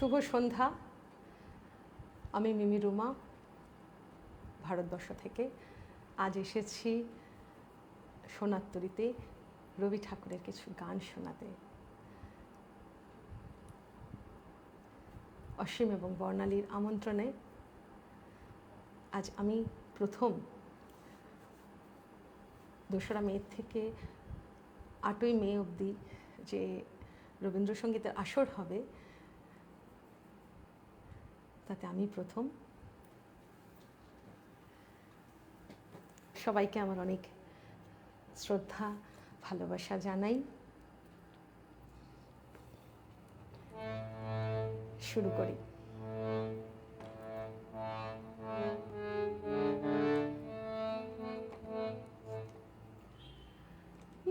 শুভ সন্ধ্যা। আমি মিমি রুমা, ভারতবর্ষ থেকে। আজ এসেছি সোনারতরীতে রবি ঠাকুরের কিছু গান শোনাতে। অসীম এবং বর্ণালীর আমন্ত্রণে আজ আমি প্রথম 2রা মে থেকে 8ই মে অবধি যে রবীন্দ্রসঙ্গীতের আসর হবে তাতে আমি প্রথম। সবাইকে আমার অনেক শ্রদ্ধা ভালোবাসা জানাই। শুরু করি।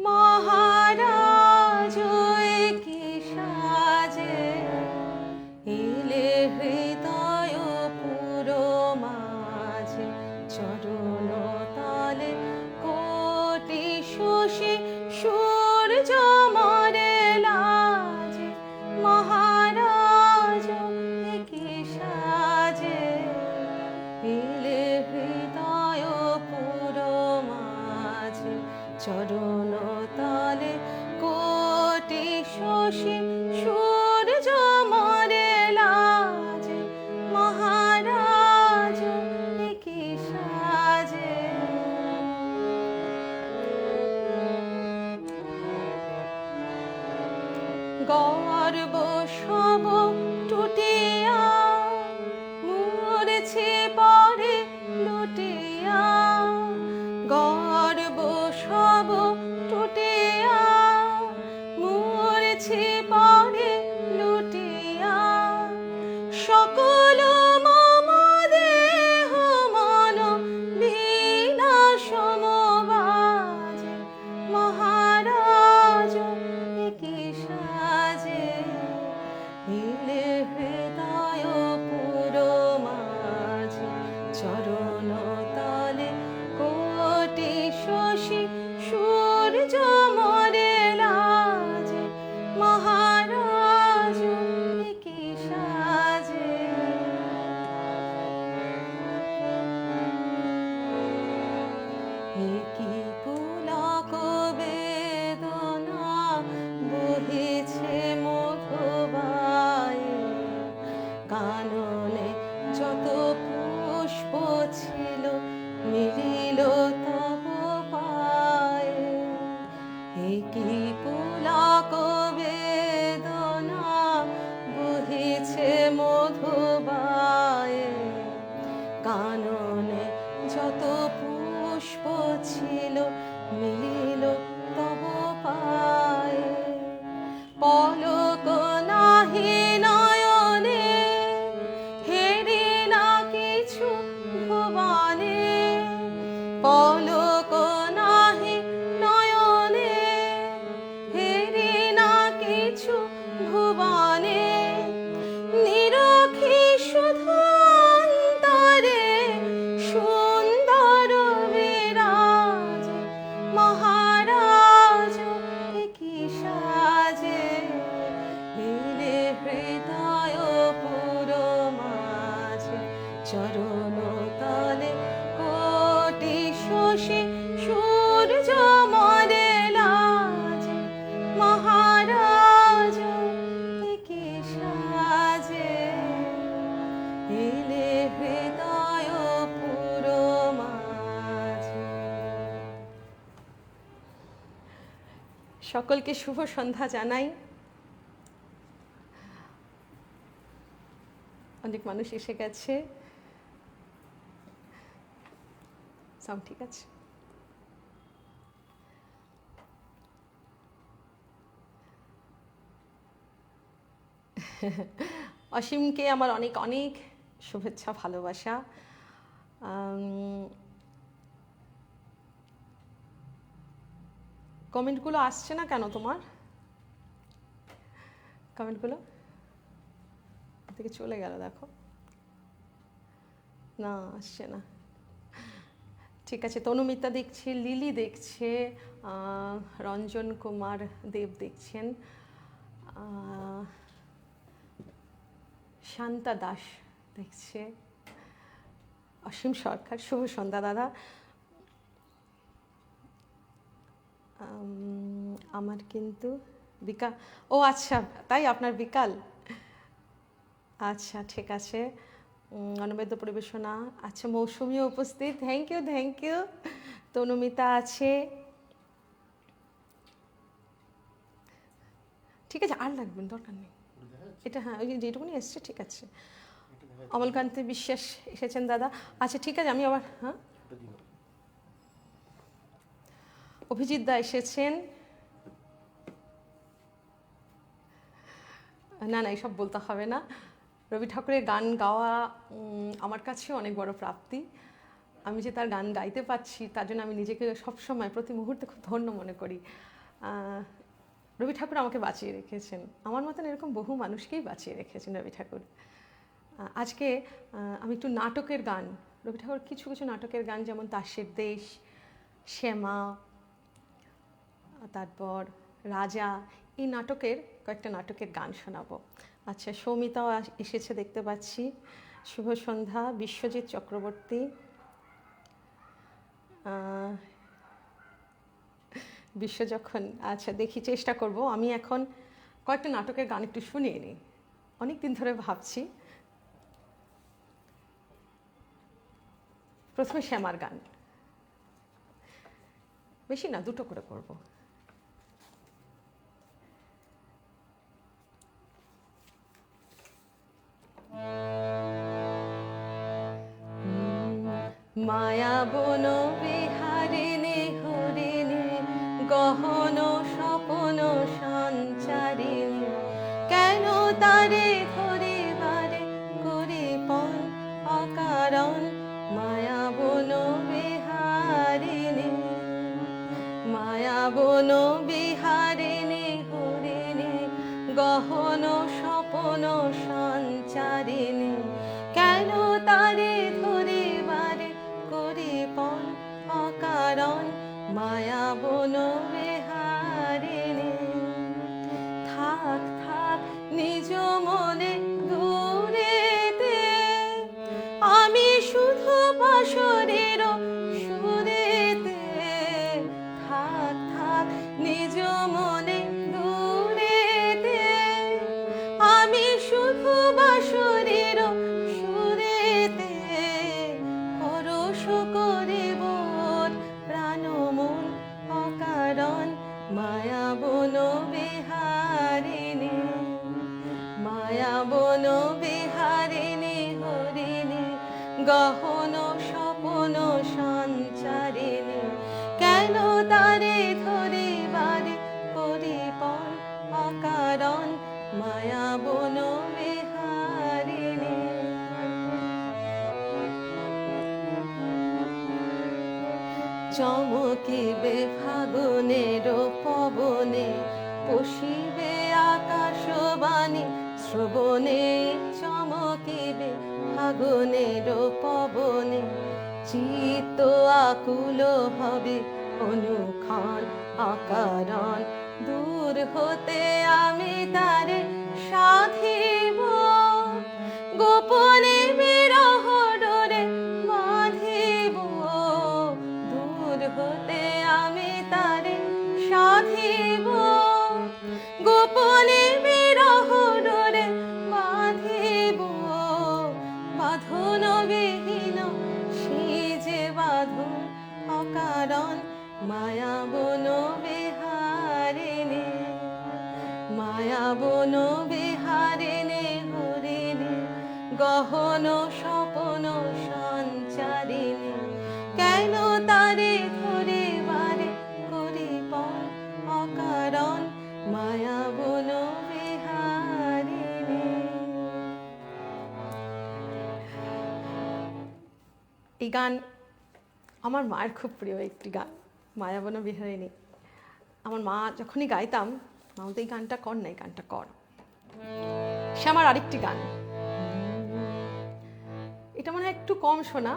মহারাজ কি সাজে এলে হৃদয় পুরো মাঝে, চরণ তালে কোটি শশী সূর্য মরে লাজে। মহারাজ কি সাজে এলে হৃদয় পুরো মাঝে, চরণ তালে কোটি শশী সূর্য মরে লাজে। মহারাজ কি সাজে। গর্ব সব টুটিয়া মরেছে পরে লুটিয়া। গর্ব সব টুটিয়া মরেছে পরে লুটিয়া। সকল মম দেহ মন বিনাশ বাজে। মহারাজ কি সাজে এলে হৃদয় পুরো মাঝে, চরণ তালে কোটি শশী সূর্য মরে লাজে। মহারাজ কি সাজে। কি পুলক বেদনা বহেছে মধুবায়ে। কাননে যত পুষ্প ছিল মিলিল তব পায়ে। কি পুলক বেদনা বহেছে মধুবায়ে। কাননে যত পুষ্প ছিল মিলিল তব পায়ে। পলক নাহি নয়নে হেরি না কিছু ভুবনে। পলক নাহি নয়নে হেরি না কিছু ভুবনে। নিরখি শুধু অন্তরে সুন্দর বিরাজে। মহারাজ কি সাজে এলে হৃদয় পুরো মাঝে, চরণ তালে কোটি শশী সূর্য মরে লাজে। মহারাজ কি সাজে এলে হৃদয় পুরো মাঝে। সকলকে শুভ সন্ধ্যা জানাই। অনেক মানুষ এসে গেছে। সাউন্ড ঠিক আছে? অসীমকে আমার অনেক অনেক শুভেচ্ছা ভালোবাসা। কমেন্টগুলো আসছে না কেন তোমার? কমেন্টগুলো থেকে চলে গেল, দেখো না, আসছে না। ঠিক আছে, তনুমিতা দেখছি, লিলি দেখছে, রঞ্জন কুমার দেব দেখছেন, শান্তা দাস দেখছে, অসীম সরকার, শুভ সন্ধ্যা দাদা। আমার কিন্তু বিকাল, ও আচ্ছা তাই আপনার বিকাল, আচ্ছা ঠিক আছে। অনবেদ্য পরিবেশনা, আচ্ছা মৌসুমীও উপস্থিত, থ্যাংক ইউ থ্যাংক ইউ। তনুমিতা আছে, ঠিক আছে আর লাগবেন দরকার নেই, এটা হ্যাঁ ওই যেটুকুনি এসছে ঠিক আছে। অমলকান্তি বিশ্বাস এসেছেন দাদা, আচ্ছা ঠিক আছে আমি আবার, হ্যাঁ অভিজিৎ দা এসেছেন, না না এইসব বলতে হবে না। রবি ঠাকুরের গান গাওয়া আমার কাছেও অনেক বড় প্রাপ্তি। আমি যে তার গান গাইতে পারছি তার জন্য আমি নিজেকে সবসময় প্রতি মুহূর্তে খুব ধন্য মনে করি। রবি ঠাকুর আমাকে বাঁচিয়ে রেখেছেন, আমার মতন এরকম বহু মানুষকেই বাঁচিয়ে রেখেছেন রবি ঠাকুর। আজকে আমি একটু নাটকের গান, রবি ঠাকুর কিছু কিছু নাটকের গান যেমন তাসের দেশ, শ্যামা, তারপর রাজা, এই নাটকের কয়েকটা নাটকের গান শোনাবো। আচ্ছা সৌমিতাও এসেছে দেখতে পাচ্ছি, শুভ সন্ধ্যা। বিশ্বজিৎ চক্রবর্তী, বিশ্ব যখন, আচ্ছা দেখি চেষ্টা করব। আমি এখন কয়েকটা নাটকের গান একটু শুনিয়ে নিই, অনেক দিন ধরে ভাবছি। প্রথমে শ্যামার গান, বেশি না দুটো করে করব। মায়া বন বিহারিণী হরিণী গহন স্বপন সঞ্চারিণী, কেন তারে ধরিবারে করিপন অকারণ। মায়া বন বিহারিণী, মায়া বন বিহারিণী হরিণী গহন স্বপন সঞ্চারিণী, কেন তারে ধরিবারে করিপন অকারণ। মায়া বন বিহারিণী, থাক থাক নিজ মনে দূরেতে, আমি শুধু বাসরের সুরেতে। থাক থাক নিজ মনে দূরেতে, আমি শুধু বাসরের সুরেতে। পরশ করিব প্রাণ মন অকারণ। মায়া বন বিহারিণী, মায়া বন বিহারিণী হরিণী গহন স্বপন সঞ্চারিণী, কেন তারে ধরিবারে করিপন অকারণ। মায়া বন বিহারিণী। চমকিবে ফাগুনের পবনে, পশিবে আকাশবাণী শ্রবণে। চমকিবে ফাগুনের পবনে, চিত্ত আকুল হবে অনুক্ষণ অকারণ। দূর হতে আমি তারে সাধিব, গোপনে বিরহ ডোরে বাঁধিব। দূর হতে আমি তারে সাধিব, গোপনে বিরহ ডোরে বাঁধিব। বাঁধন বিহীন সে যে বাঁধন অকারণ। মায়া বন বিহারিণী, মায়া বন বিহারিণী হরিণী গহন স্বপন সঞ্চারিণী, কেন তারে ধরিবারে করিপন অকারণ। মায়া বন বিহারিণী। এই গান আমার মায়ের খুব প্রিয় একটি গান, মায়া বন বিহারিণী। আমার মা যখনই গাইতাম, মা বলতো এই গানটা কর না, এই গানটা কর। সে আমার আরেকটি গান, এটা মনে হয় একটু কম শোনা।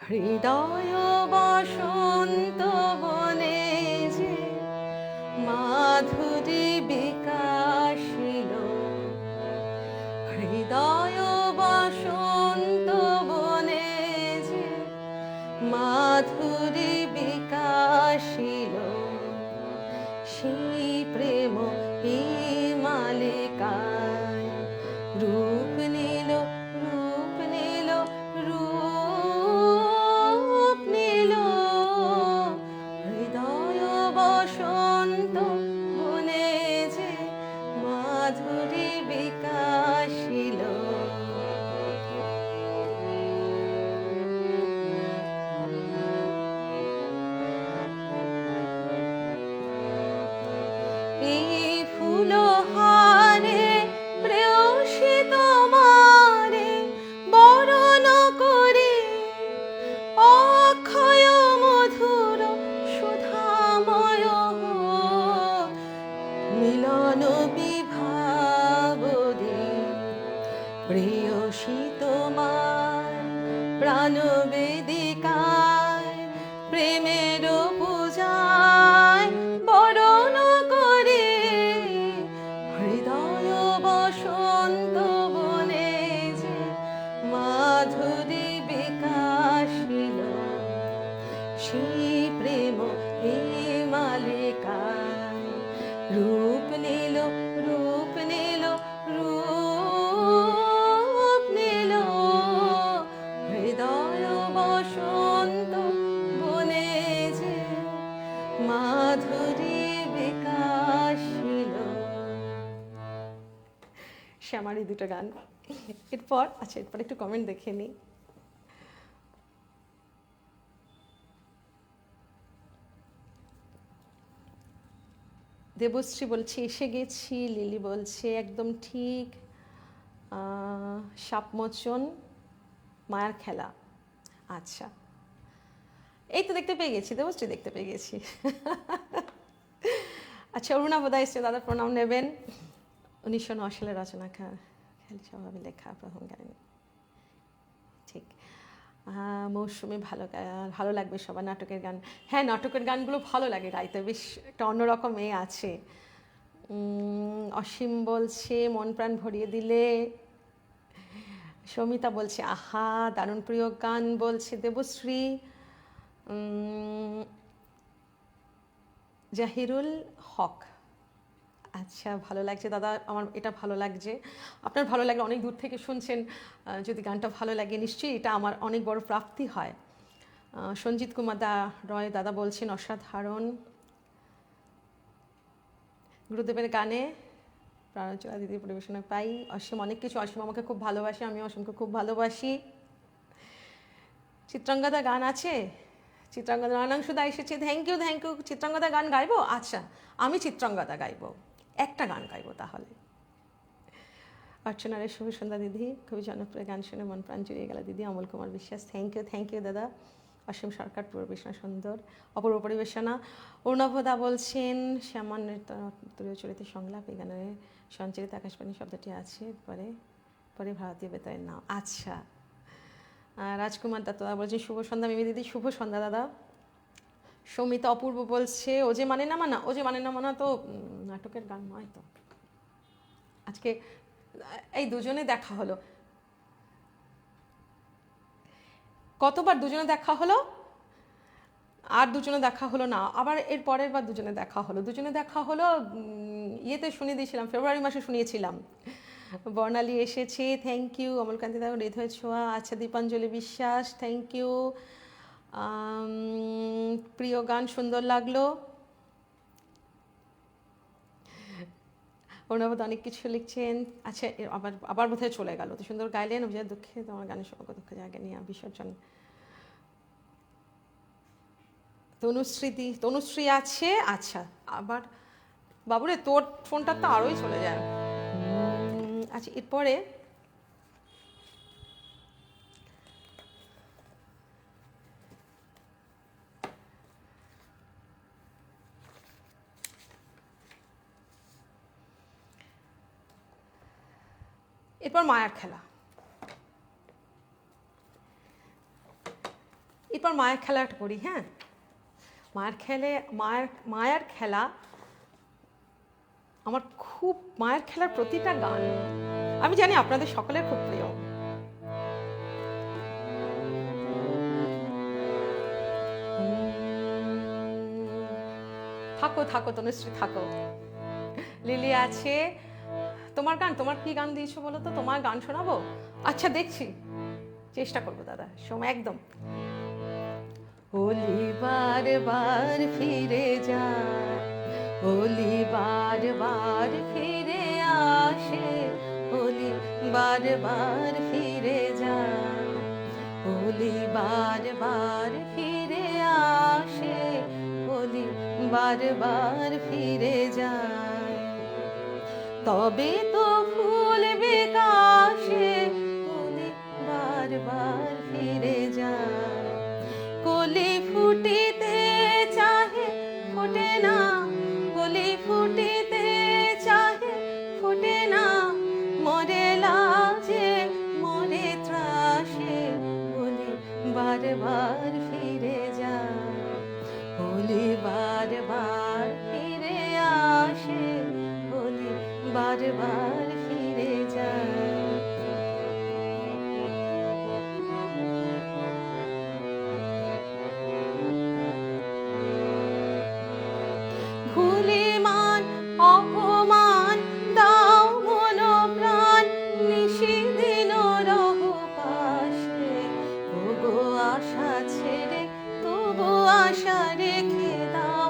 হৃদয় বসন্ত বনে যে মাধুরী বিকাশিল, হৃদয় বসন্ত বনে যে মাধুরী বিকাশিল, সেই প্রেম হিমালিকায় রূপ নিল, রূপ নিল, রূপ নিল। হৃদয় বসন্ত বনে যে মাধুরী বিকাশিল। এই ফুলহারে প্রেয়সী তোমারে বরণ করে, অক্ষয় মধুর সুধাময় হোক মিলন বিভাবরী। প্রেয়সী তোমার প্রাণবেদিকায় প্রেমের পূজায় বরণ করে, হৃদয় বসন্ত বনে যে মাধুরী বিকাশিল, সেই প্রেম হিমালিকায় রূপ নিল, রূপ নিল, রূপ নিল। হৃদয় বসন্ত বনে যে মাধুরী বিকাশিল। সে আমার এই দুটো গান। এরপর এরপর একটু কমেন্ট দেখে নিই। দেবশ্রী বলছে এসে গেছি, লিলি বলছে একদম ঠিক, সাপমোচন মায়ার খেলা। আচ্ছা, এই তো দেখতে পেয়ে গেছি, দেবশ্রী দেখতে পেয়ে গেছি। আচ্ছা, অরুণা বোধহয় এসছে, দাদা প্রণাম নেবেন। 1909 সালের রচনা, খেয়ালি স্বভাবে লেখা প্রথম গান। ঠিক, মৌসুমী ভালো লাগবে সবার নাটকের গান। হ্যাঁ, নাটকের গানগুলো ভালো লাগে গাইতে, বেশ একটা অন্যরকম আছে। অসীম বলছে মন প্রাণ ভরিয়ে দিলে। সৌমিতা বলছে আহা দারুণ প্রিয় গান বলছে দেবশ্রী। জাহিরুল হক, আচ্ছা ভালো লাগছে দাদা, আমার এটা ভালো লাগছে। আপনার ভালো লাগলে, অনেক দূর থেকে শুনছেন, যদি গানটা ভালো লাগে নিশ্চয়ই এটা আমার অনেক বড় প্রাপ্তি হয়। সঞ্জিত কুমার রয় দাদা বলছেন অসাধারণ। গুরুদেবের গানে প্রাণচলা দিদির পরিবেশনা পাই। অসীম অনেক কিছু, অসীম আমাকে খুব ভালোবাসে, আমি অসীমকে খুব ভালোবাসি। চিত্রাঙ্গদা গান আছে, চিত্রাঙ্গদা রানাংশুদা এসেছে, thank you thank you. Chitrangada গান গাইবো? আচ্ছা, আমি চিত্রাঙ্গদা গাইবো, একটা গান গাইবো তাহলে। অর্চনারের শুভ সন্ধ্যা দিদি, খুবই জনপ্রিয় গান শুনে মন প্রাণ জুড়িয়ে গেল দিদি। অমল কুমার বিশ্বাস, থ্যাংক ইউ দাদা। অসীম সরকার পরিবেশনা সুন্দর, অপূর্ব পরিবেশনা। অর্ণবদা বলছেন শ্যামান চরিত্র সংলাপ, এই গানের সঞ্চারিত আকাশবাণী শব্দটি আছে পরে পরে ভারতীয় বেতারের নাম। আচ্ছা, রাজকুমার দাদা বলছেন শুভ সন্ধ্যা মিমি দিদি, শুভ সন্ধ্যা দাদা। সৌমিতা অপূর্ব বলছে ও যে মানে না মানা, ও যে মানে না মানা তো নাটকের গান নয় তো। আজকে এই দুজনে দেখা হলো, কতবার দুজনে দেখা হলো, আর দুজনে দেখা হলো না, আবার এর পরের বার দুজনে দেখা হলো। দুজনে দেখা হলো ইয়েতে শুনিয়ে দিয়েছিলাম, ফেব্রুয়ারি মাসে শুনিয়েছিলাম। বর্ণালী এসেছে, থ্যাংক ইউ। অমলকান্তি দা হৃদয় ছোঁয়া, আচ্ছা। দীপাঞ্জলি বিশ্বাস, থ্যাংক ইউ। প্রিয় গান সুন্দর লাগলো। অর্ণবদ অনেক কিছু লিখছেন। আচ্ছা, আবার বোধহয় চলে গেল। তো সুন্দর গাইলেন, অভিজাত দুঃখে তোমার গানের সমগ্র দুঃখ জায়গা নিয়ে বিসর্জন। তনুশ্রী আছে। আচ্ছা, আবার বাবুরে তোর ফোনটা তো আরোই চলে যায়। আচ্ছা, এরপরে মায়ার খেলা। এরপর মায়ের খেলাটা করি। হ্যাঁ, মায়ের খেলা আমার খুব, মায়ের খেলার প্রতিটা গান আমি জানি আপনাদের সকলের খুব প্রিয়। থাকো থাকো তনুশ্রী, থাকো। লিলি আছে, তোমার গান, তোমার কি গান দিয়েছো বলো তো? তোমার গান শোনাবো? আচ্ছা দেখছি, চেষ্টা করবো দাদা, সময় একদম। ওলি বার বার ফিরে যায়, ওলি বার বার ফিরে আসে, ওলি বার বার ফিরে যায়, ওলি বার বার ফিরে আসে, ওলি বার বার ফিরে যায়। তবে তো ফুল বিকাশে ওলি বার বার ফিরে যায়। কলি ফুটিতে চাহে ফোটে না, কলি ফুটিতে চাহে ফোটে না, মরে লাজে মরে ত্রাসে, ওলি বার বার ফিরে যায়, ওলি বার বার ফিরে আসে, ওলি বার বার ফিরে যায়। ভুলে মান অপমান দাও মন প্রাণ, নিশিদিন রহ পাশে, ওগো আশা ছেড়ে তবু আশা রেখে দাও,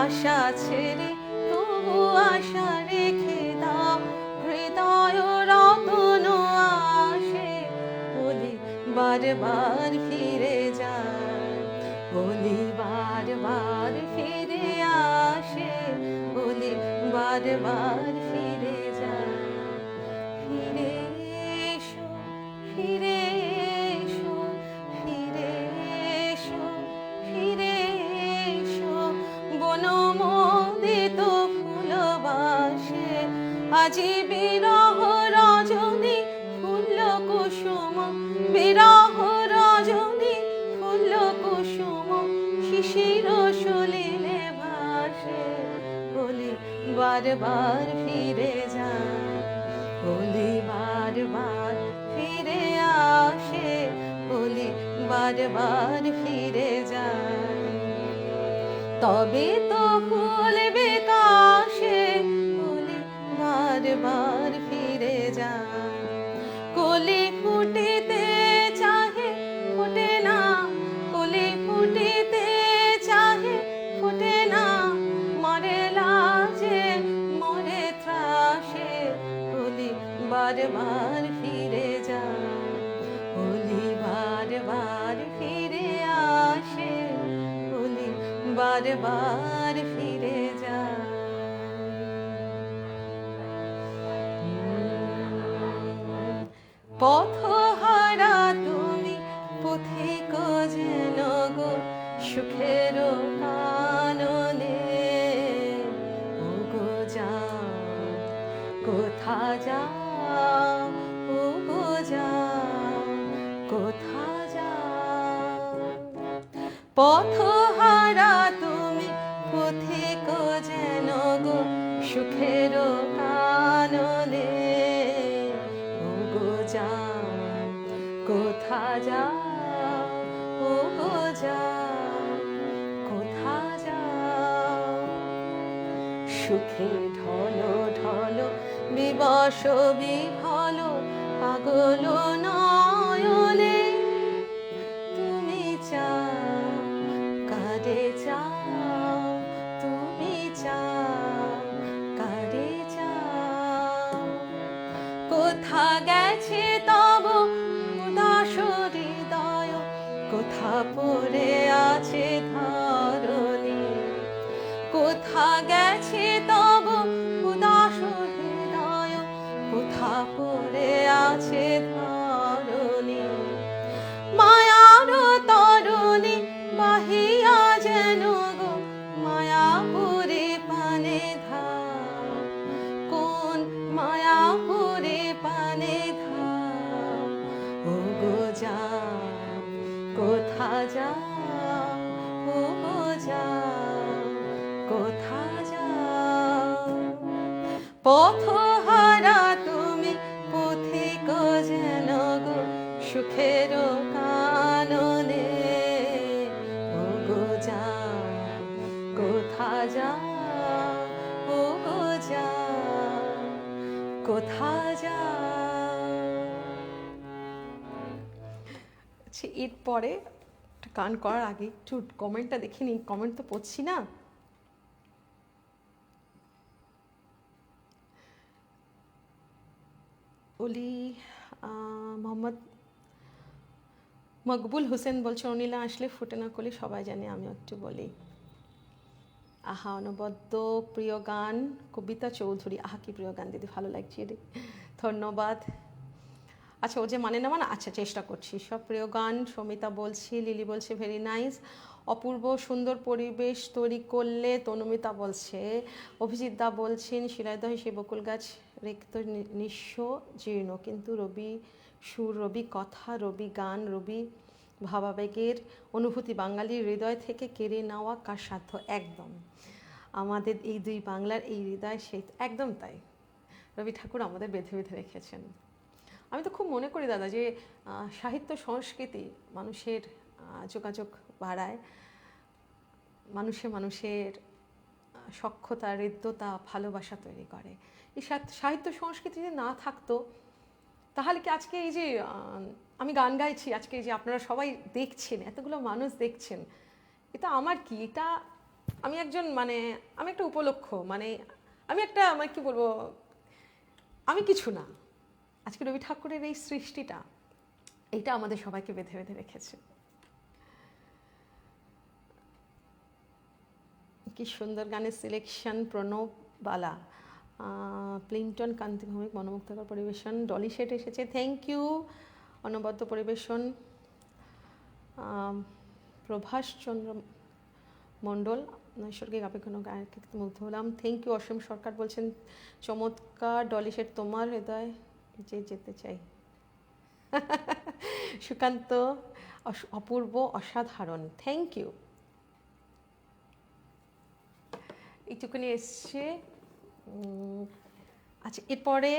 আশা ছেড়ে তবু আশা রেখে দাও, হৃদয় রতন আসে, ওলি বার বার ফিরে যায়, ওলি বার বার ফিরে আসে, ওলি বার বার ফিরে যায়। ফিরে এসো, ফিরে এসো, ফিরে এসো, ফিরে এসো, বনমোদিত ফুলবাসে, আজি বিরহ রজনী ফুল কুসুম, বিরহ রজনী ফুল কুসুম, শিশির সলিলে ভাসে, ওলি বার বার ফিরে যায়, ওলি বার বার ফিরে আসে, ওলি বার বার ফিরে যায়। তবে তো ফুল বিকাশে ওলি বার বার ফিরে যায়। কলি ফুটিতে চাহে ফোটে না, কলি ফুটিতে চাহে ফোটে না, মরে লাজে মরে ত্রাসে, ওলি বার বার ফিরে যায়, ওলি বার বার ফিরে আসে, ওলি বার বার ফিরে যায়। পথহারা তুমি পথিক যেন গো সুখের কাননে, ও গো যাও কোথা যাও, ও গো যাও কোথা যাও। পথহারা তুমি পথিক যেন গো সুখের কাননে, ও গো যাও কোথা যাও, ও গো যাও কোথা যাও। সুখে ঢল ঢল বিবশ বিফল পাগল নয়নে, তুমি চাও কারে চাও, তুমি চাও কারে চাও। কোথা গেছে তব উদাস হৃদয়, কোথা পড়ে আছে ধরণী, কোথা গেছে তব উদাস হৃদয়, কোথা পড়ে আছে ধরণী। মায়ার তরুণী বাহিয়া যেন গো মায়াপুরে পানে ধাও, কোন মায়াপুরে পানে ধাও। ও গো যাও কোথা যাও, ও গো যাও কোথা যাও। পথহারা তুমি সুখের কাননে ওগো যাও কোথা যাও ওগো যাও কোথা যাও। আচ্ছা, এরপরে গান করার আগে একটু কমেন্টটা দেখে নিই, কমেন্ট তো পড়ছি না। ওলি মোহাম্মদ মকবুল হোসেন বলছে অনিলা আসলে ফুটে না করলে সবাই জানে, আমিও একটু বলি। আহা অনবদ্য প্রিয় গান কবিতা চৌধুরী, আহা কি প্রিয় গান দিদি, ভালো লাগছে রে, ধন্যবাদ। আচ্ছা, ও যে মানে না মানে, আচ্ছা চেষ্টা করছি। সব প্রিয় গান সমিতা বলছি, লিলি বলছে ভেরি নাইস, অপূর্ব সুন্দর পরিবেশ তৈরি করলে তনুমিতা বলছে, অভিজিৎ দা বলছেন শিলাইদহে সে বকুল গাছ রেখত নিঃস্ব জীর্ণ, কিন্তু রবি সুর, রবি কথা, রবি গান, রবি ভাবাবেগের অনুভূতি বাঙালির হৃদয় থেকে কেড়ে নেওয়া কার সাধ্য। একদম আমাদের এই দুই বাংলার এই হৃদয়, সেই একদম তাই, রবি ঠাকুর আমাদের বেঁধে বেঁধে রেখেছেন। আমি তো খুব মনে করি দাদা যে সাহিত্য সংস্কৃতি মানুষের যোগাযোগ বাড়ায়, মানুষের সখ্যতা, হৃদ্যতা, ভালোবাসা তৈরি করে। এই সাহিত্য সংস্কৃতি যদি না থাকতো তাহলে কি আজকে এই যে আমি গান গাইছি, আজকে এই যে আপনারা সবাই দেখছেন, এতগুলো মানুষ দেখছেন, এটা আমার কি, এটা আমি একজন মানে আমি একটা উপলক্ষ, মানে আমি একটা মানে কি বলবো, আমি কিছু না। আজকে রবি ঠাকুরের এই সৃষ্টিটা, এইটা আমাদের সবাইকে বেঁধে বেঁধে রেখেছে। কি সুন্দর গানের সিলেকশন, প্রণব বালা, প্লিন্টন কান্তি ভৌমিক, মনোমুগ্ধকর পরিবেশন, ডলি শেট এসেছে, থ্যাংক ইউ, অনবদ্য পরিবেশন, প্রভাস চন্দ্র মণ্ডল, নৈসর্গিক আবেগঘন গায়ক মুগ্ধ হলাম, থ্যাংক ইউ। অসীম সরকার বলছেন চমৎকার, ডলি শেট তোমার হৃদয় যে যেতে চাই। সুকান্ত অপূর্ব, অসাধারণ, থ্যাংক ইউ। এইটুকুনি এসছে। আচ্ছা, এরপরে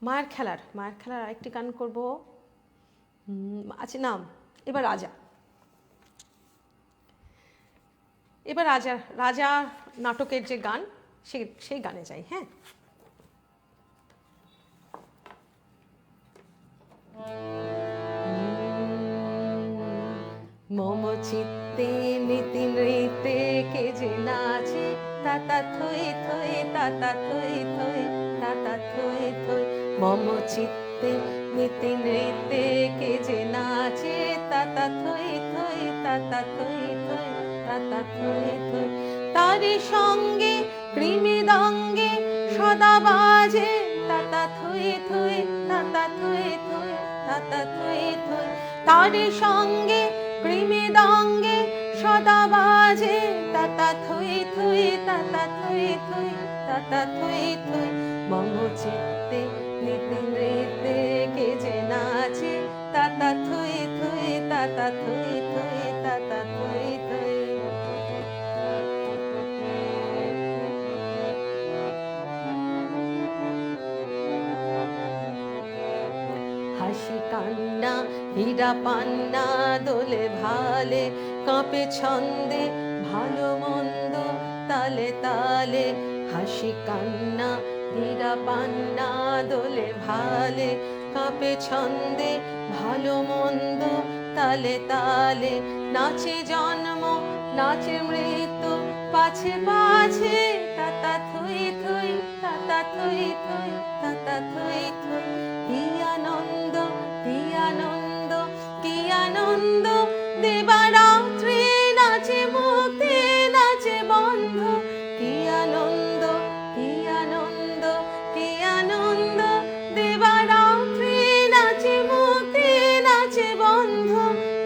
মায়ের খেলার আরেকটি গান করব। আচ্ছা নাম এবার রাজা নাটকের যে গান, সেই গানে যাই। হ্যাঁ, মম চিত্তে নীতি নৃত্যে কে যে নাচে, তাতা থই থই তাতা থই থই তাতা থই থই, মম চিত্তে নীতি নৃত্যে কে যে নাচে, তাতা থই থই তাতা থই থই তাতা থই থই, তারি সঙ্গে মৃদঙ্গে সদা বাজে, তাতা থই থই তাতা থই থই তাতা থই থই, তারি সঙ্গে মৃদঙ্গে সদা বাজে, তাতা থই থই তাতা থই থই তাতা থই থই, মম চিত্তে নীতি নৃত্যে কে যে নাচে, তাতা থই থই তাতা থই থই তাতা থই থই। হাসি কান্না হীরা পান্না দোলে ভালে, কাঁপে ছন্দে ভালো মন্দ তালে তালে, হাসি কান্না হীরা পান্না দোলে ভালে, কাঁপে ছন্দে ভালো মন্দ তালে তালে, নাচে জন্ম নাচে মৃত্যু পাছে পাছে, তাতা থই থই তাতা থই থই তাতা থই থই, কি আনন্দ কি আনন্দ কি আনন্দ, দিবারাত্রি নাচে মুক্তি নাচে বন্ধ, কি আনন্দ কি আনন্দ কি আনন্দ, দিবারাত্রি নাচে মুক্তি নাচে বন্ধ,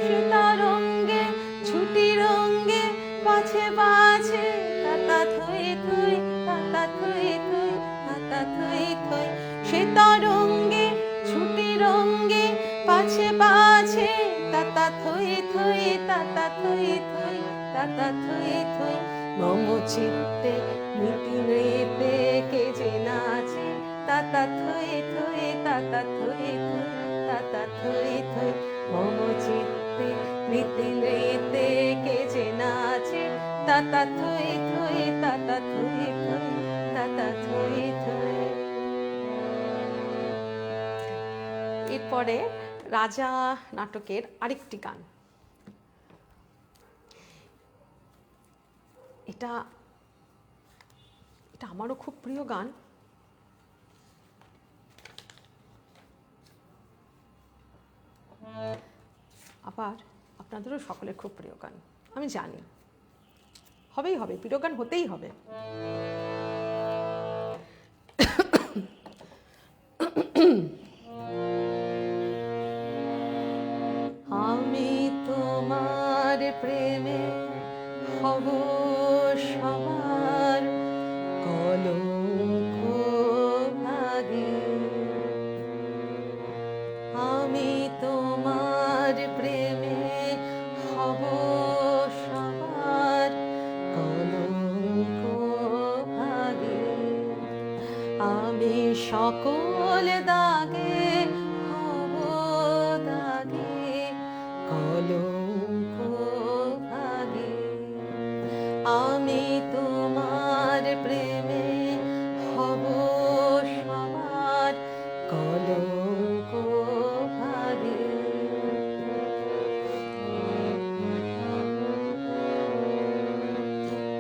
সীতারঙ্গে ছুটি রঙ্গে পাছে পাছে, তাতা থই থই তাতা থই থই তাতা থই থই, সীতারঙ্গে ছুটি রঙ্গে পাছে পাছে, তাতা থই থই তাতা থই থই তাতা থই থই, মম চিত্তে নীতি নৃত্যে কে যে নাচে, তাতা থয়ে থয়ে তাতা থয়ে থয়ে তাতা থয়ে থয়ে মম চিত্তে নিতে নৃতে কে যে নাচে তাতা থয়ে থয়ে তাতা থয়ে থয়ে তাতা থয়ে থয়ে। এরপরে রাজা নাটকের আরেকটি গান, এটা এটা আমারও খুব প্রিয় গান। আবার আপনাদেরও সকলের খুব প্রিয় গান, আমি জানি হবেই হবে, প্রিয় গান হতেই হবে। আমি তোমার প্রেমে হব সবার কলঙ্ক ভাগী, আমি তোমার প্রেমে হব সবার কলঙ্ক ভাগী, আমি সকল দাগে হব দাগে কলঙ্ক ভাগী, আমি তোমার প্রেমে হব সবার কলঙ্ক ভাগী।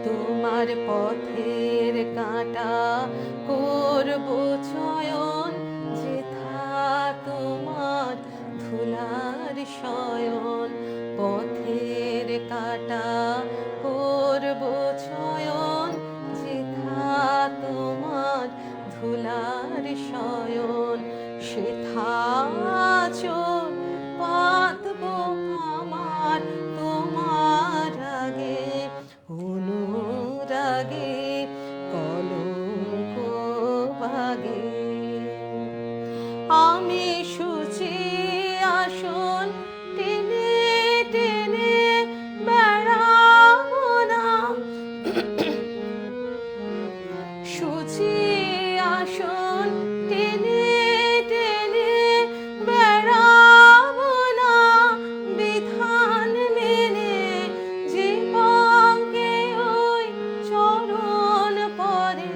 তোমার পথের কাঁটা করব চয়ন, যেথা তোমার ধুলার শয়ন, পথের কাঁটা করব চয়ন, যেথা তোমার ধুলার শয়ন, সেথা চোখ পাতব আমার তোমার আগে অনুরাগে কলঙ্ক ভাগে, আমি সূচি আসন টেনে টেনে বেড়াবো না, সূচি আসন টেনে টেনে বেড়াবো না, বিধান মেনে জীবনকে ওই চরণ পরে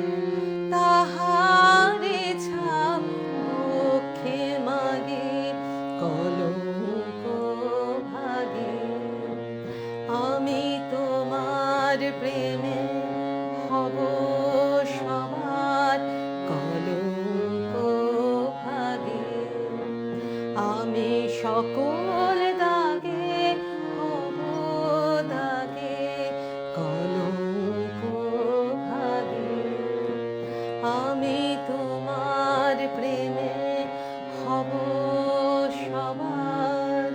তাহারে ছাপ মুখে মাগে কলঙ্ক ভাগে, আমি তোমার প্রেমে হব সবার কলঙ্ক ভাগে, আমি সকল দাগে হব দাগে কলঙ্ক ভাগে, আমি তোমার প্রেমে হব সবার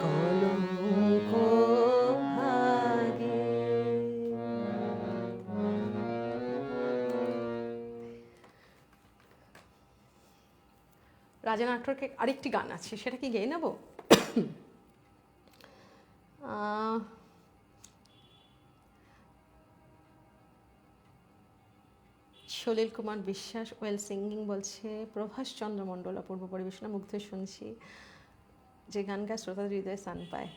কলঙ্ক ভাগে। রাজা নাটকের আরেকটি গান আছে, সেটা কি গেয়ে নেব? সলিল কুমার বিশ্বাস ওয়েল সিঙ্গিং বলছে, প্রভাস চন্দ্র মণ্ডল অপূর্ব পরিবেশনা, মুগ্ধ শুনছি, যে গান গায় শ্রোতাদের হৃদয়ে স্থান পায়।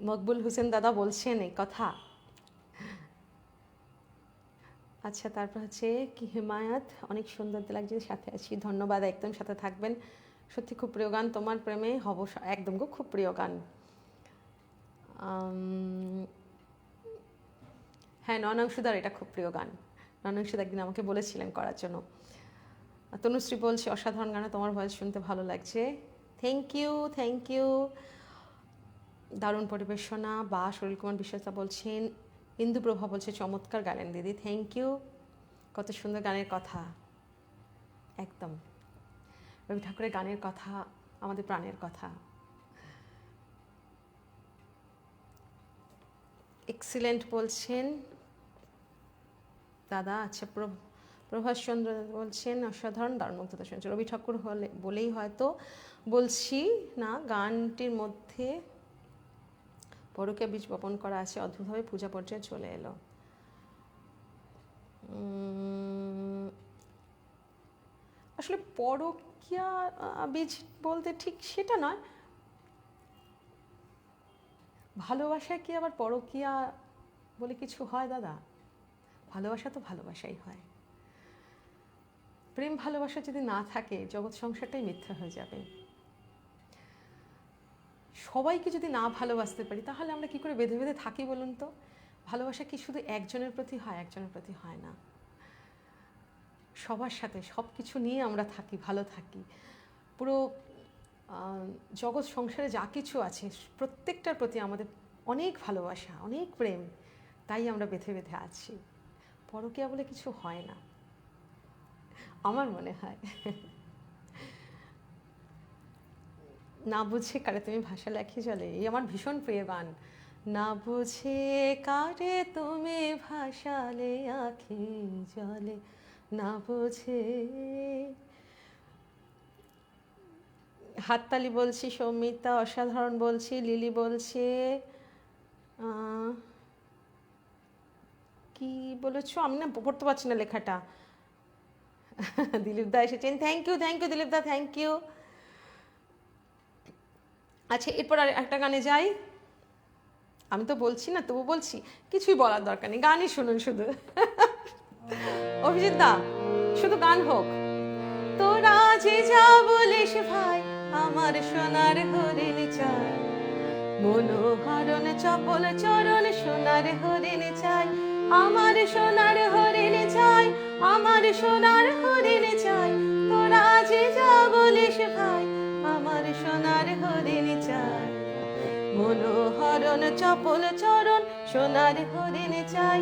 মকবুল হোসেন দাদা বলছেন এই কথা। আচ্ছা, তারপর হচ্ছে কি হিমায়ত, অনেক সুন্দর লাগছে, সাথে আছি, ধন্যবাদ, একদম সাথে থাকবেন, সত্যি খুব প্রিয় গান, তোমার প্রেমে হব একদম খুব প্রিয় গান। হ্যাঁ, নয়নাংশুদার এটা খুব প্রিয় গান, নয়নাংশুদা একদিন আমাকে বলেছিলেন করার জন্য। তনুশ্রী বলছে অসাধারণ গান, তোমার ভয়েস শুনতে ভালো লাগছে, থ্যাংক ইউ থ্যাংক ইউ, দারুণ পরিবেশনা। বা সলিল কুমার বিশ্বাসা বলছেন, ইন্দুপ্রভা বলছে চমৎকার গালেন দিদি, থ্যাংক ইউ, কত সুন্দর গানের কথা, একদম রবি ঠাকুরের গানের কথা আমাদের প্রাণের কথা। এক্সিলেন্ট বলছেন দাদা। আচ্ছা, প্রভাষচন্দ্র বলছেন অসাধারণ, দারুণ, মুগ্ধতা শুনছে। রবি ঠাকুর হলে বলেই হয়তো বলছি না, গানটির মধ্যে পরকে বীজ বপন করা আছে, অদ্ভুতভাবে পূজা পর্যায়ে চলে এলো। আসলে পরকীয়া বীজ বলতে ঠিক সেটা নয়। ভালোবাসায় কি আবার পরকীয়া বলে কিছু হয় দাদা? ভালোবাসা তো ভালোবাসাই হয়। প্রেম ভালোবাসা যদি না থাকে জগৎ সংসারটাই মিথ্যা হয়ে যাবে। সবাইকে যদি না ভালোবাসতে পারি তাহলে আমরা কি করে বেঁধে বেঁধে থাকি বলুন তো? ভালোবাসা কি শুধু একজনের প্রতি হয়? একজনের প্রতি হয় না। সবার সাথে সব কিছু নিয়ে আমরা থাকি, ভালো থাকি। পুরো জগৎ সংসারে যা কিছু আছে প্রত্যেকটার প্রতি আমাদের অনেক ভালোবাসা, অনেক প্রেম, তাই আমরা বেঁধে বেঁধে আছি। পরকীয়া বলে কিছু হয় না আমার মনে হয়। না বুঝে কারে তুমি ভাষা লেখি জলে, এই আমার ভীষণ প্রিয় গান। না বুঝে কারে তুমি ভাষালে আখি জলে, না বুঝে। হাততালি বলছি, সৌমিতা অসাধারণ বলছি, লিলি বলছে কি বলেছো আমি না পড়তে পারছি না লেখাটা। দিলীপ দা এসেছেন, thank you Dilip da, thank you. আচ্ছা, এরপর আর একটা গানে যাই। আমি তো বলছি না, তবু বলছি, কিছুই বলার দরকার নেই, গানই শুনুন শুধু। অভিজিৎ দা, শুধু গান হোক। তোরা যে যা বলিস ভাই, আমার সোনার হরিণ চাই, মনোহরণ চপল চরণ সোনার হরিণ চাই, আমার সোনার হরিণ চাই, আমার সোনার হরিণ চাই। তোরা যে যা বলিস ভাই, আমার সোনার হরিণ চাই, মনোহরণ চপল চরণ সোনার হরিণ চাই,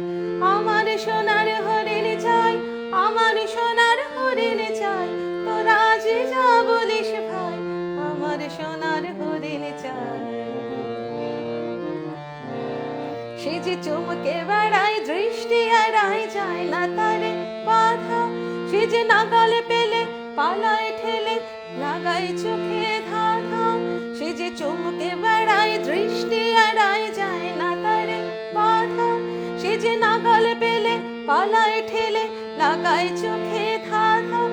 আমার সোনার হরিণ চাই, আমার সোনার হরিণ চাই। তোরা যে যা বলিস ভাই, আমার সোনার হরিণ চাই। সে যে চমকে বেড়ায়, দৃষ্টি এড়ায় যায় না তারে বাধা, সে যে নাগালে পেলে পালায় ঠেলে লাগায় চোখে ধাঁধা, সে যে চমকে বেড়ায়, দৃষ্টি এড়ায় যায় না তারে বাধা, সে যে নাগালে পেলে পালায় ঠেলে লাগায় চোখে ধাঁধা।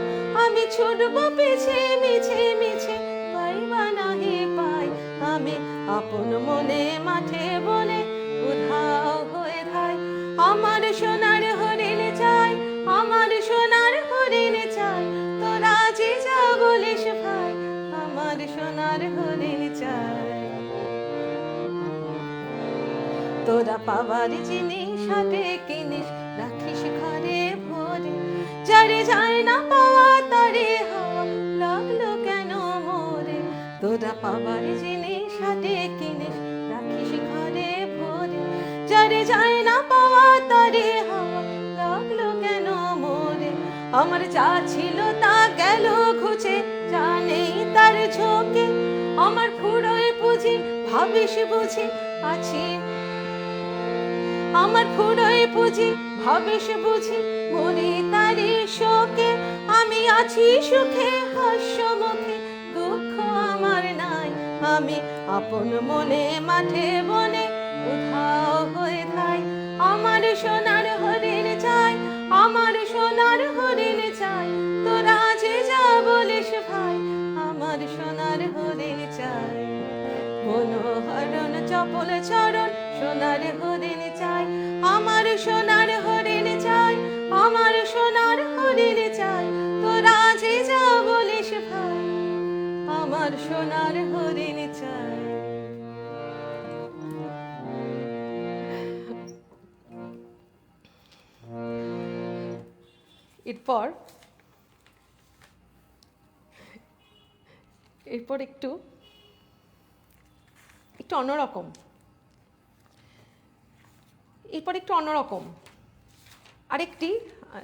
আমি ছুটবো পিছে মিছে মিছে, পাইবা নাহি পাই, আমি আপন মনে মাঠে বনে উধাও হয়ে ধাই। আমার সোনার হরিণ চাই, আমার সোনার হরিণ চাই। তোরা যে যা বলিস ভাই, আমার সোনার হরিণ চাই। তোরা পাবার জিনিস হাটে কিনিস, রাখিস ঘরে ভরে, যারে যায় না পাওয়া তারে হওয়া লাগলো কেন মোরে। তোরা পাবার জিনিস হাটে কিনিস, রাখিস ঘরে ভরে, যারে যায় না পাওয়া তারে হওয়া লাগলো কেন মোরে। আমার যা ছিল তা গেল ঘুচে, যা নেই তার ঝোঁকে, আমার ফুরোয় পুঁজি ভাবিস বুঝি আছি, আমার ফুরোয় পুঁজি ভাবিস বুঝি মরি তারি শোকে। আমি আছি সুখে হাস্য মুখে, দুঃখ আমার নাই, আমি আপন মনে মাঠে বনে উধাও হয়ে ধাই। আমার সোনার হরিণ চাই, আমার সোনার হরিণ চাই। তোরা যে যা বলিস ভাই, আমার সোনার হরিণ চাই, মনোহরণ চপল চরণ সোনার হরিণ চাই, আমার সোনার হরিণ চাই, আমার সোনার হরিণ চাই। তোরা যে যা বলিস ভাই, আমার সোনার হরিণ চাই। এরপর একটু অন্যরকম, এরপর একটু অন্যরকম আরেকটি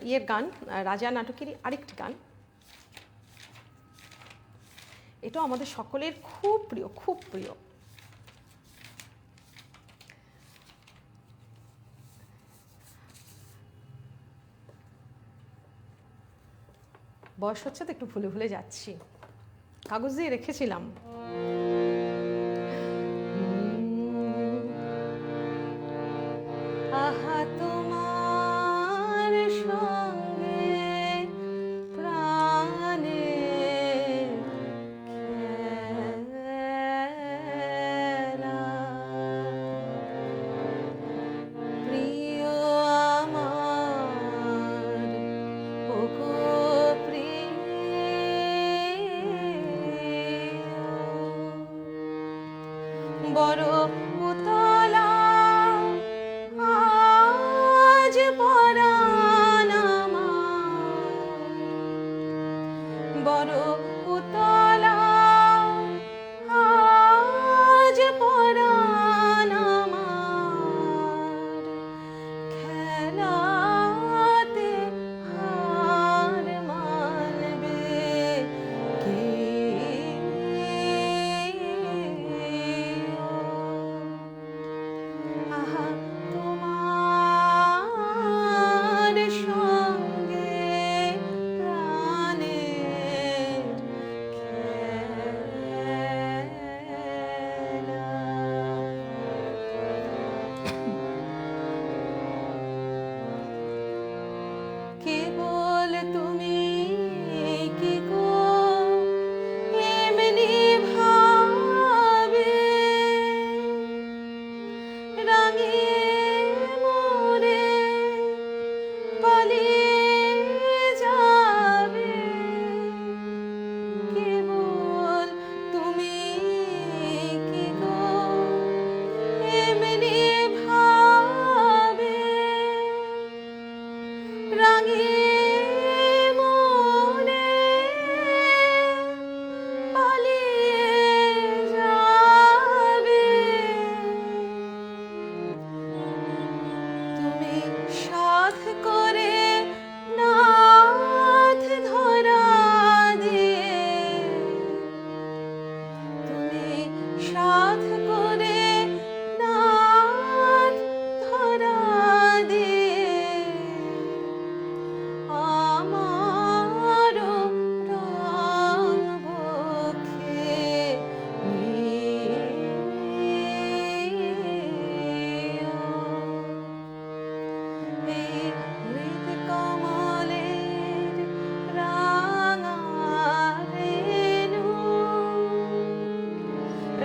ইয়ের গান, রাজা নাটকেরই আরেকটি গান। এটা আমাদের সকলের খুব প্রিয়, খুব প্রিয়। বয়স হচ্ছে তো একটু ভুলে ভুলে যাচ্ছি, কাগজ দিয়ে রেখেছিলাম। আহা তোমার সঙ্গে প্রাণে বড় উতলা আজ পরাণ আমার, বড় উতলা আজ পরাণ আমার, খেলাতে হার মানবে কে? আহা তোমার সঙ্গে প্রাণের খেলা। কেবল তুমি কি গো এমনি ভাবে রাঙিয়ে মোরে পালিয়ে যাবে? কেবল তুমি কি গো এমনি ভাবে রাঙিয়ে মোরে পালিয়ে যাবে? তুমি সাধ করে নাথ ধরা দিয়ে, তুমি সাধ করে নাথ ধরা দিয়ে আমারও রং বক্ষে নিও। এই হৃদ কমলের রাঙা রেণু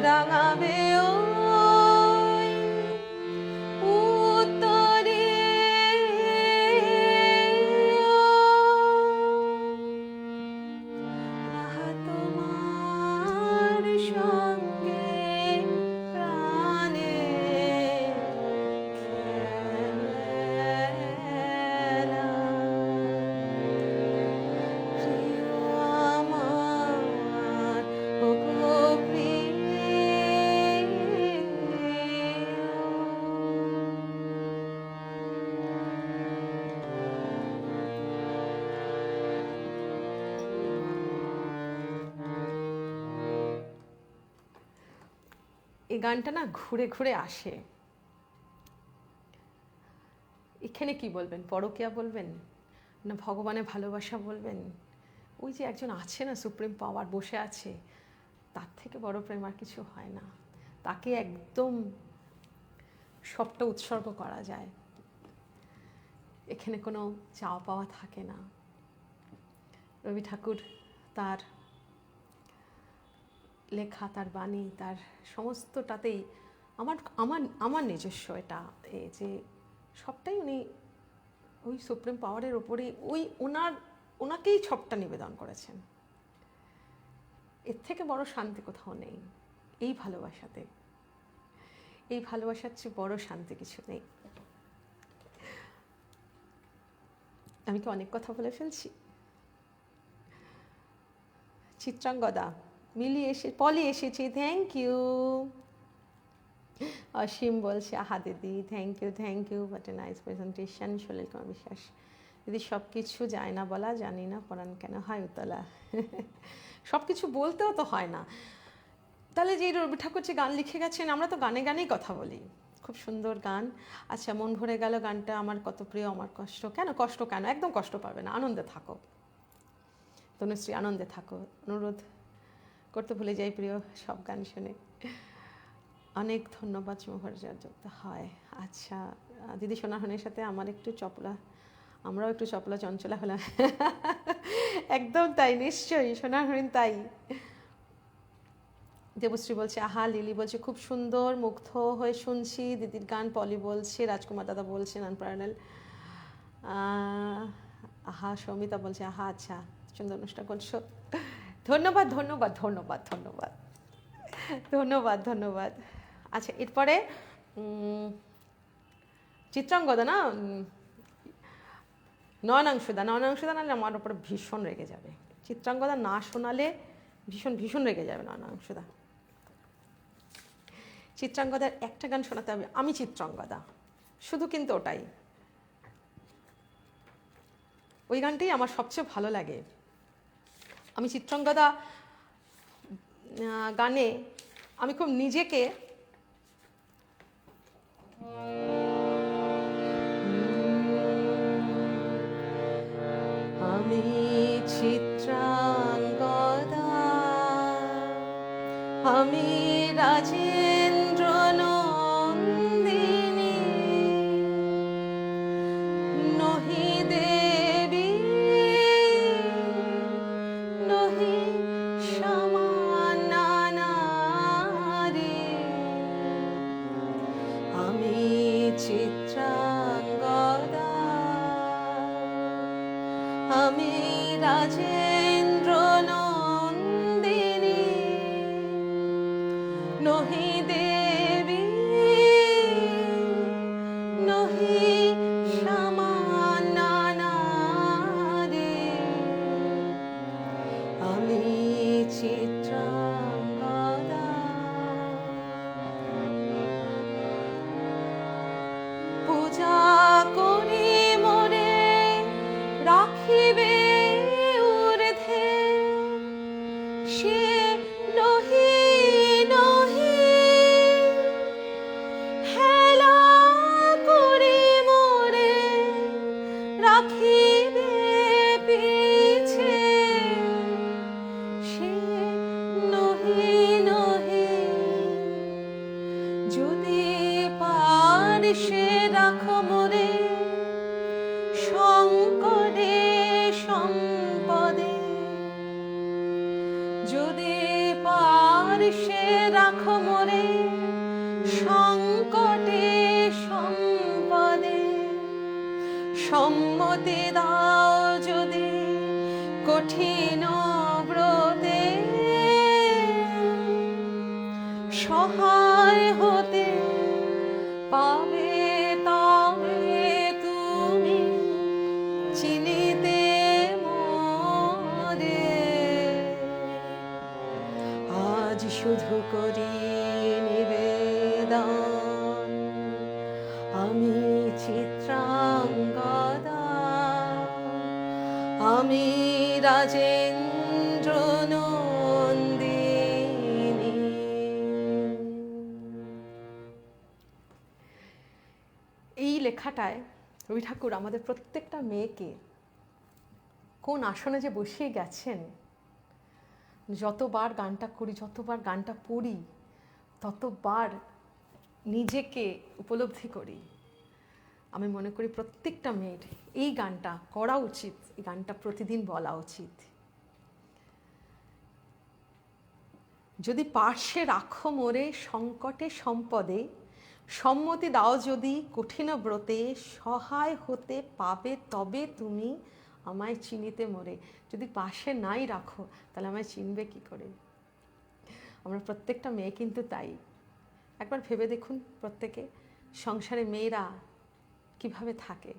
রাঙাবে ওই উত্তরে। আহা তোমার সঙ্গে প্রাণের খেলা। প্রিয় আমার, ওগো প্রিয়। এই গানটা না ঘুরে ঘুরে আসে। এখানে কি বলবেন? পরকীয়া বলবেন না ভগবানের ভালোবাসা বলবেন? ওই যে একজন আছে না সুপ্রিম পাওয়ার বসে আছে, তার থেকে বড় প্রেম আর কিছু হয় না। তাকে একদম সবটা উৎসর্গ করা যায়। এখানে কোনো চাওয়া পাওয়া থাকে না। রবি ঠাকুর তার লেখা, তার বাণী, তার সমস্তটাতেই আমার আমার আমার নিজস্ব এটা যে সবটাই উনি ওই সুপ্রিম পাওয়ারের ওপরেই ওই ওনাকেই সবটা নিবেদন করেছেন। এর থেকে বড় শান্তি কোথাও নেই এই ভালোবাসাতে। এই ভালোবাসার চেয়ে বড় শান্তি কিছু নেই। আমি কি অনেক কথা বলে ফেলছি? চিত্রাঙ্গদা পলি এসেছি, থ্যাংক ইউ। অসীম বলছে আহা দিদি thank you but a nice presentation. Salil Kumar Biswas দিদি সব কিছু যায় না বলা, জানি না পড়ান কেন হয় উতলা। সব কিছু বলতেও তো হয় না। তাহলে যে রবি ঠাকুর যে গান লিখে গেছেন, আমরা তো গানে গানেই কথা বলি। খুব সুন্দর গান। আচ্ছা, মন ভরে গেল গানটা আমার কত প্রিয়। আমার কষ্ট কেন? কষ্ট কেন? একদম কষ্ট পাবে না, আনন্দে থাকো তনুশ্রী, আনন্দে থাকো। অনুরোধ করতে ভুলে যাই প্রিয় সব গান শুনে। অনেক ধন্যবাদ যুক্ত হয়। আচ্ছা দিদি সোনাহনের সাথে আমার একটু চপলা, আমরাও একটু চপলা চঞ্চলা হলাম। একদম তাই, নিশ্চয়ই সোনাহরিণ তাই। দেবশ্রী বলছে আহা, লিলি বলছে খুব সুন্দর, মুগ্ধ হয়ে শুনছি দিদির গান। পলি বলছে, রাজকুমার দাদা বলছেন আনপ্যারালেল। আহা, সৌমিতা বলছে আহা আচ্ছা সুন্দর অনুষ্ঠান করছো। ধন্যবাদ ধন্যবাদ ধন্যবাদ ধন্যবাদ ধন্যবাদ ধন্যবাদ। আচ্ছা, এরপরে চিত্রাঙ্গদা না, নয়নাংশুদা নাহলে আমার ওপরে ভীষণ রেগে যাবে। চিত্রাঙ্গদা না শোনালে ভীষণ ভীষণ রেগে যাবে নয়নাংশুদা। চিত্রাঙ্গদার একটা গান শোনাতে হবে, আমি চিত্রাঙ্গদা, শুধু কিন্তু ওটাই, ওই গানটাই আমার সবচেয়ে ভালো লাগে। আমি চিত্রাঙ্গদা গানে আমি খুব নিজেকে আমি চিত্রাঙ্গদা, আমি রাজেন্দ্র নন্দিনী, নহি দেবী নহি সমানারে, আমি চিত্রাঙ্গদা, আমি রাজেন্দ্র নন্দিনী, নহি দেবী নহি সমানারে, আমি চিত্রাঙ্গদা। পূজা করি মোরে রাখিবে ঊর্ধ্বে, সে নহি নহি হেলা করি মোরে রাখিবে পিছে, সে নহি নহি যদি পারিসে রাখো মোরে সংকটে সম্পদে, যদি পারিসে রাখো মোরে সংকটে সম্পদে, সম্মতি দাও যদি কঠিন ব্রতে, সহায় হতে পাবে তবে তুমি চিনিতে মোরে, আজ শুধু করি নিবেদন, আমি চিত্রাঙ্গদা, আমি রাজেন্দ্র নন্দিনী। এই লেখাটায় রবি ঠাকুর আমাদের প্রত্যেকটা মেয়েকে কোন আসনে যে বসিয়ে গেছেন, যতবার গানটা করি, যতবার গানটা পড়ি, ততবার নিজেকে উপলব্ধি করি। আমি মনে করি প্রত্যেকটা মেয়ের এই গানটা করা উচিত, এই গানটা প্রতিদিন বলা উচিত। যদি পার্শ্বে রাখো মোরে সংকটে সম্পদে, সম্মতি দাও যদি কঠিন ব্রতে, সহায় হতে পাবে তবে তুমি আমায় চিনিতে মোরে। যদি পাশে নাই রাখো তাহলে আমায় চিনবে কি করে? আমরা প্রত্যেকটা মেয়ে কিন্তু তাই। একবার ভেবে দেখুন প্রত্যেকে, সংসারে মেয়েরা কিভাবে থাকে।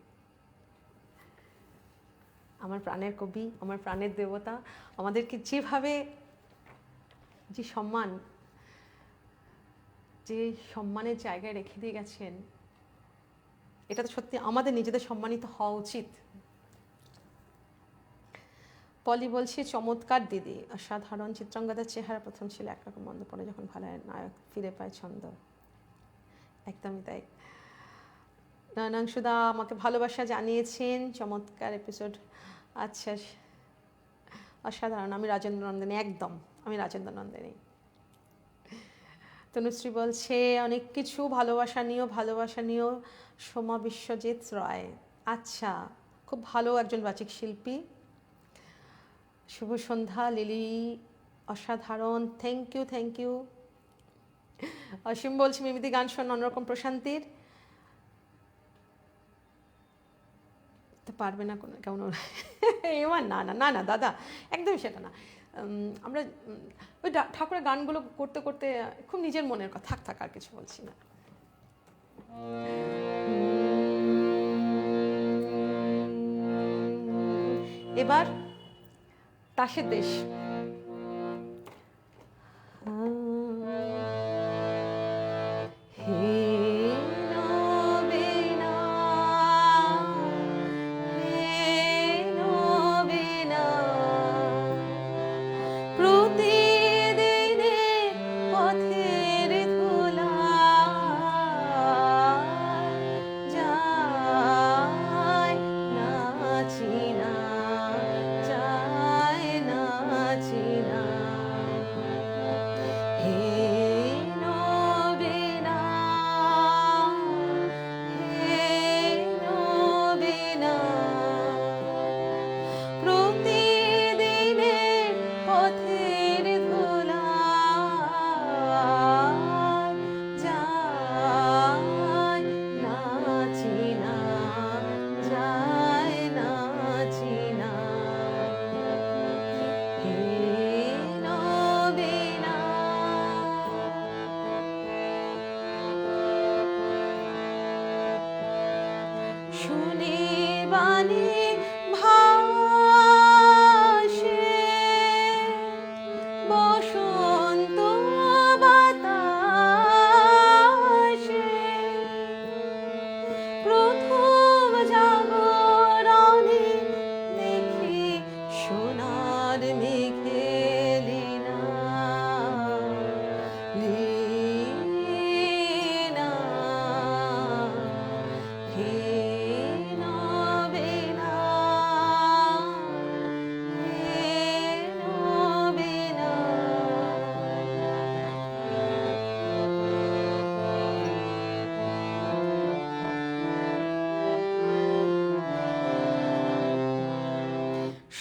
আমার প্রাণের কবি, আমার প্রাণের দেবতা আমাদেরকে যেভাবে যে সম্মান, যে সম্মানের জায়গায় রেখে দিয়ে গেছেন, এটা তো সত্যি আমাদের নিজেদের সম্মানিত হওয়া উচিত। পলি বলছি, চমৎকার দিদি, অসাধারণ। চিত্রাঙ্গদার চেহারা প্রথম ছিল একরকম, মন্দ পড়ে যখন ভালো নায়ক ফিরে পায় ছন্দ। একদমই তাই। নয়নাংশুদা আমাকে ভালোবাসা জানিয়েছেন, চমৎকার এপিসোড। আচ্ছা, অসাধারণ। আমি রাজেন্দ্র নন্দিনী, একদম আমি রাজেন্দ্র নন্দিনী। তনুশ্রী বলছে অনেক কিছু ভালোবাসা নিয়েও সোমা বিশ্বজিৎ রয়। আচ্ছা, খুব ভালো একজন বাচিক শিল্পী। শুভ সন্ধ্যা লিলি, অসাধারণ, থ্যাংক ইউ। অসীম বলছি মিমিদি গান শোন অন্যরকম প্রশান্তির। তো পারবে না কেমন? এবার না দাদা, একদমই সেটা না। আমরা ওই ঠাকুরের গানগুলো করতে করতে খুব নিজের মনের কথা, থাক আর কিছু বলছি না। এবার তাসের দেশ।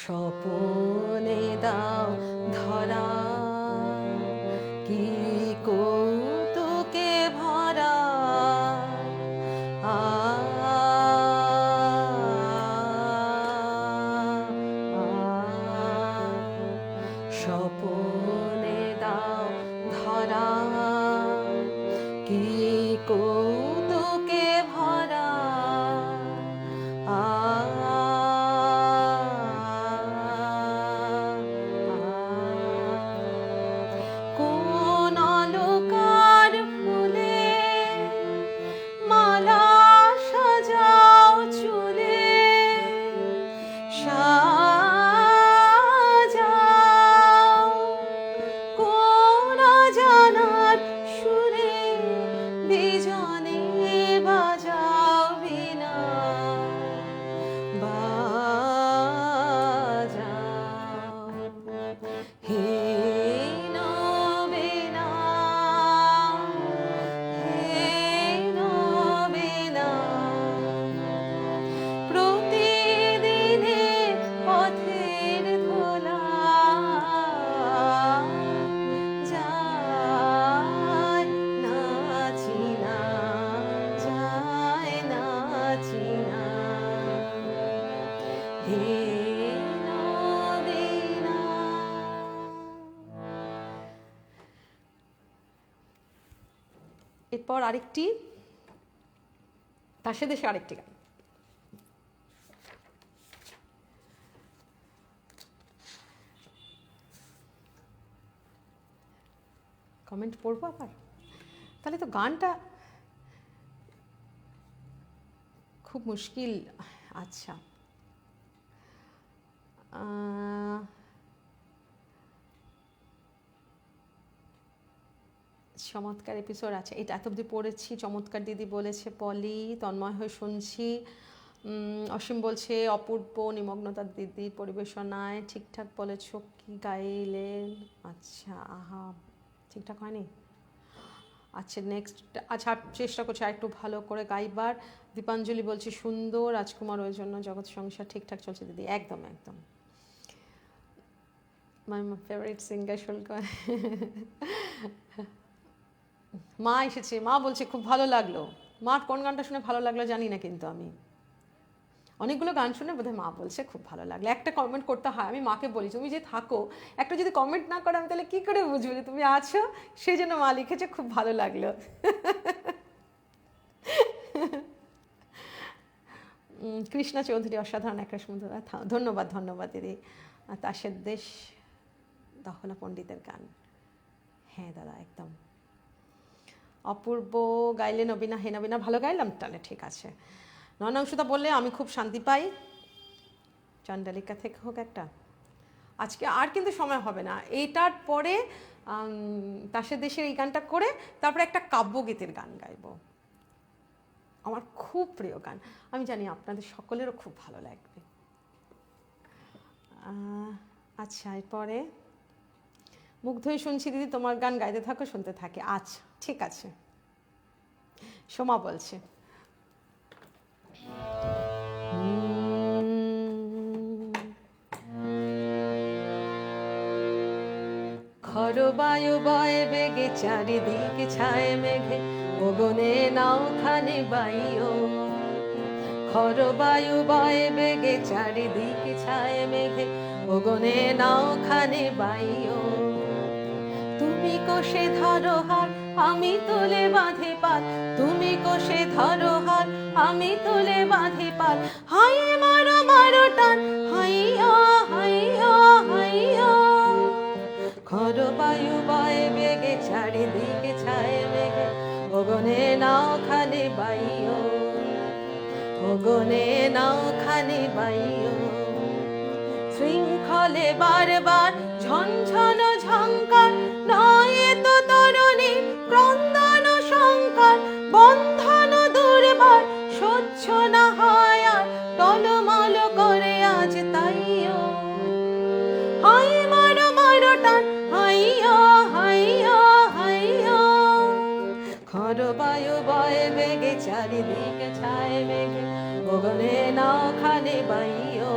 স্বপনে দাও ধরা কি কৌতুকে ভরা, স্বপনে দাও ধরা কি কৌতুকে ভরা, এরপর আরেকটি তাসের দেশে আরেকটি গান। কমেন্ট পড়বো আবার, তাহলে তো গানটা খুব মুশকিল। আচ্ছা, চমৎকার এপিসোড আছে, এটা এত অবধি পড়েছি। চমৎকার দিদি বলেছে পলি, তন্ময় হয়ে শুনছি। অসীম বলছে অপূর্ব নিমগ্নতার দিদির পরিবেশনায়, ঠিকঠাক বলেছ, কি গাইলেন? আচ্ছা, আহা, ঠিকঠাক হয়নি। আচ্ছা, নেক্সট, আচ্ছা চেষ্টা করছি আর একটু ভালো করে গাইবার। দীপাঞ্জলি বলছে সুন্দর, রাজকুমার ওই জন্য জগৎ সংসার ঠিকঠাক চলছে দিদি। একদম একদম, মাই ফেভারিট সিঙ্গার শুল্কা। মা এসেছে, মা বলছে খুব ভালো লাগলো। মার কোন গানটা শুনে ভালো লাগলো জানি না, কিন্তু আমি অনেকগুলো গান শুনে বোধহয় মা বলছে খুব ভালো লাগলো। একটা কমেন্ট করতে হয়, আমি মাকে বলি তুমি যে থাকো, একটা যদি কমেন্ট না করো আমি তাহলে কী করে বুঝবো যে তুমি আছো? সেই জন্য মা লিখেছে খুব ভালো লাগলো। কৃষ্ণা চৌধুরী অসাধারণ একটা সুন্দর, ধন্যবাদ ধন্যবাদ দিদি। তাসের দেশ দহলা পণ্ডিতের গান, হ্যাঁ দাদা একদম। অপূর্ব গাইলে নবীনা, হে নবীনা ভালো গাইলাম, তাহলে ঠিক আছে। নয়নাংশুদা বললে আমি খুব শান্তি পাই, চণ্ডালিকা থেকে হোক একটা। আজকে আর কিন্তু সময় হবে না, এইটার পরে তাসের দেশের এই গানটা করে তারপরে একটা কাব্যগীতির গান গাইব, আমার খুব প্রিয় গান, আমি জানি আপনাদের সকলেরও খুব ভালো লাগবে। আচ্ছা, এরপরে মুগ্ধ হয়ে শুনছি দিদি তোমার গান, গাইতে থাকো শুনতে থাকি। আচ্ছা ঠিক আছে। সোমা বলছে খর বায়ু বয় বেগে চারিদিকে ছায় মেঘে, গগনে নাও খানে বাইও। খর বায়ু বয় বেগে চারিদিকে ছায় মেঘে, গগনে নাও খানে বাইও। তুমি কোষে ধরো হার, আমি তুলে বাঁধি পাল, তুমি কোষে ধরো হার, আমি তুলে বাঁধি পাল। হাই মারো মারো টান, হাইয়া হাইয়া হাইয়া। খর বায়ু বয় বেগে চারিদিকে ছায় মেঘে, গগনে নাও খানে বাইও। গগনে নাও খানে বাইও। শৃঙ্খলে বারবার ঝনঝন ঝঙ্কার, নয় তো তরুণী ক্রন্দন শঙ্কার। বন্ধন দুর্বার সহ্য না হয় আর, টলমল করে আজ তাইও। হাই মারো মারো টান, হাইয়া হাইয়া হাইয়া। খর বায়ু বয় বেগে চারিদিকে ছায় মেঘে, গগনে নাও খানে বাইও।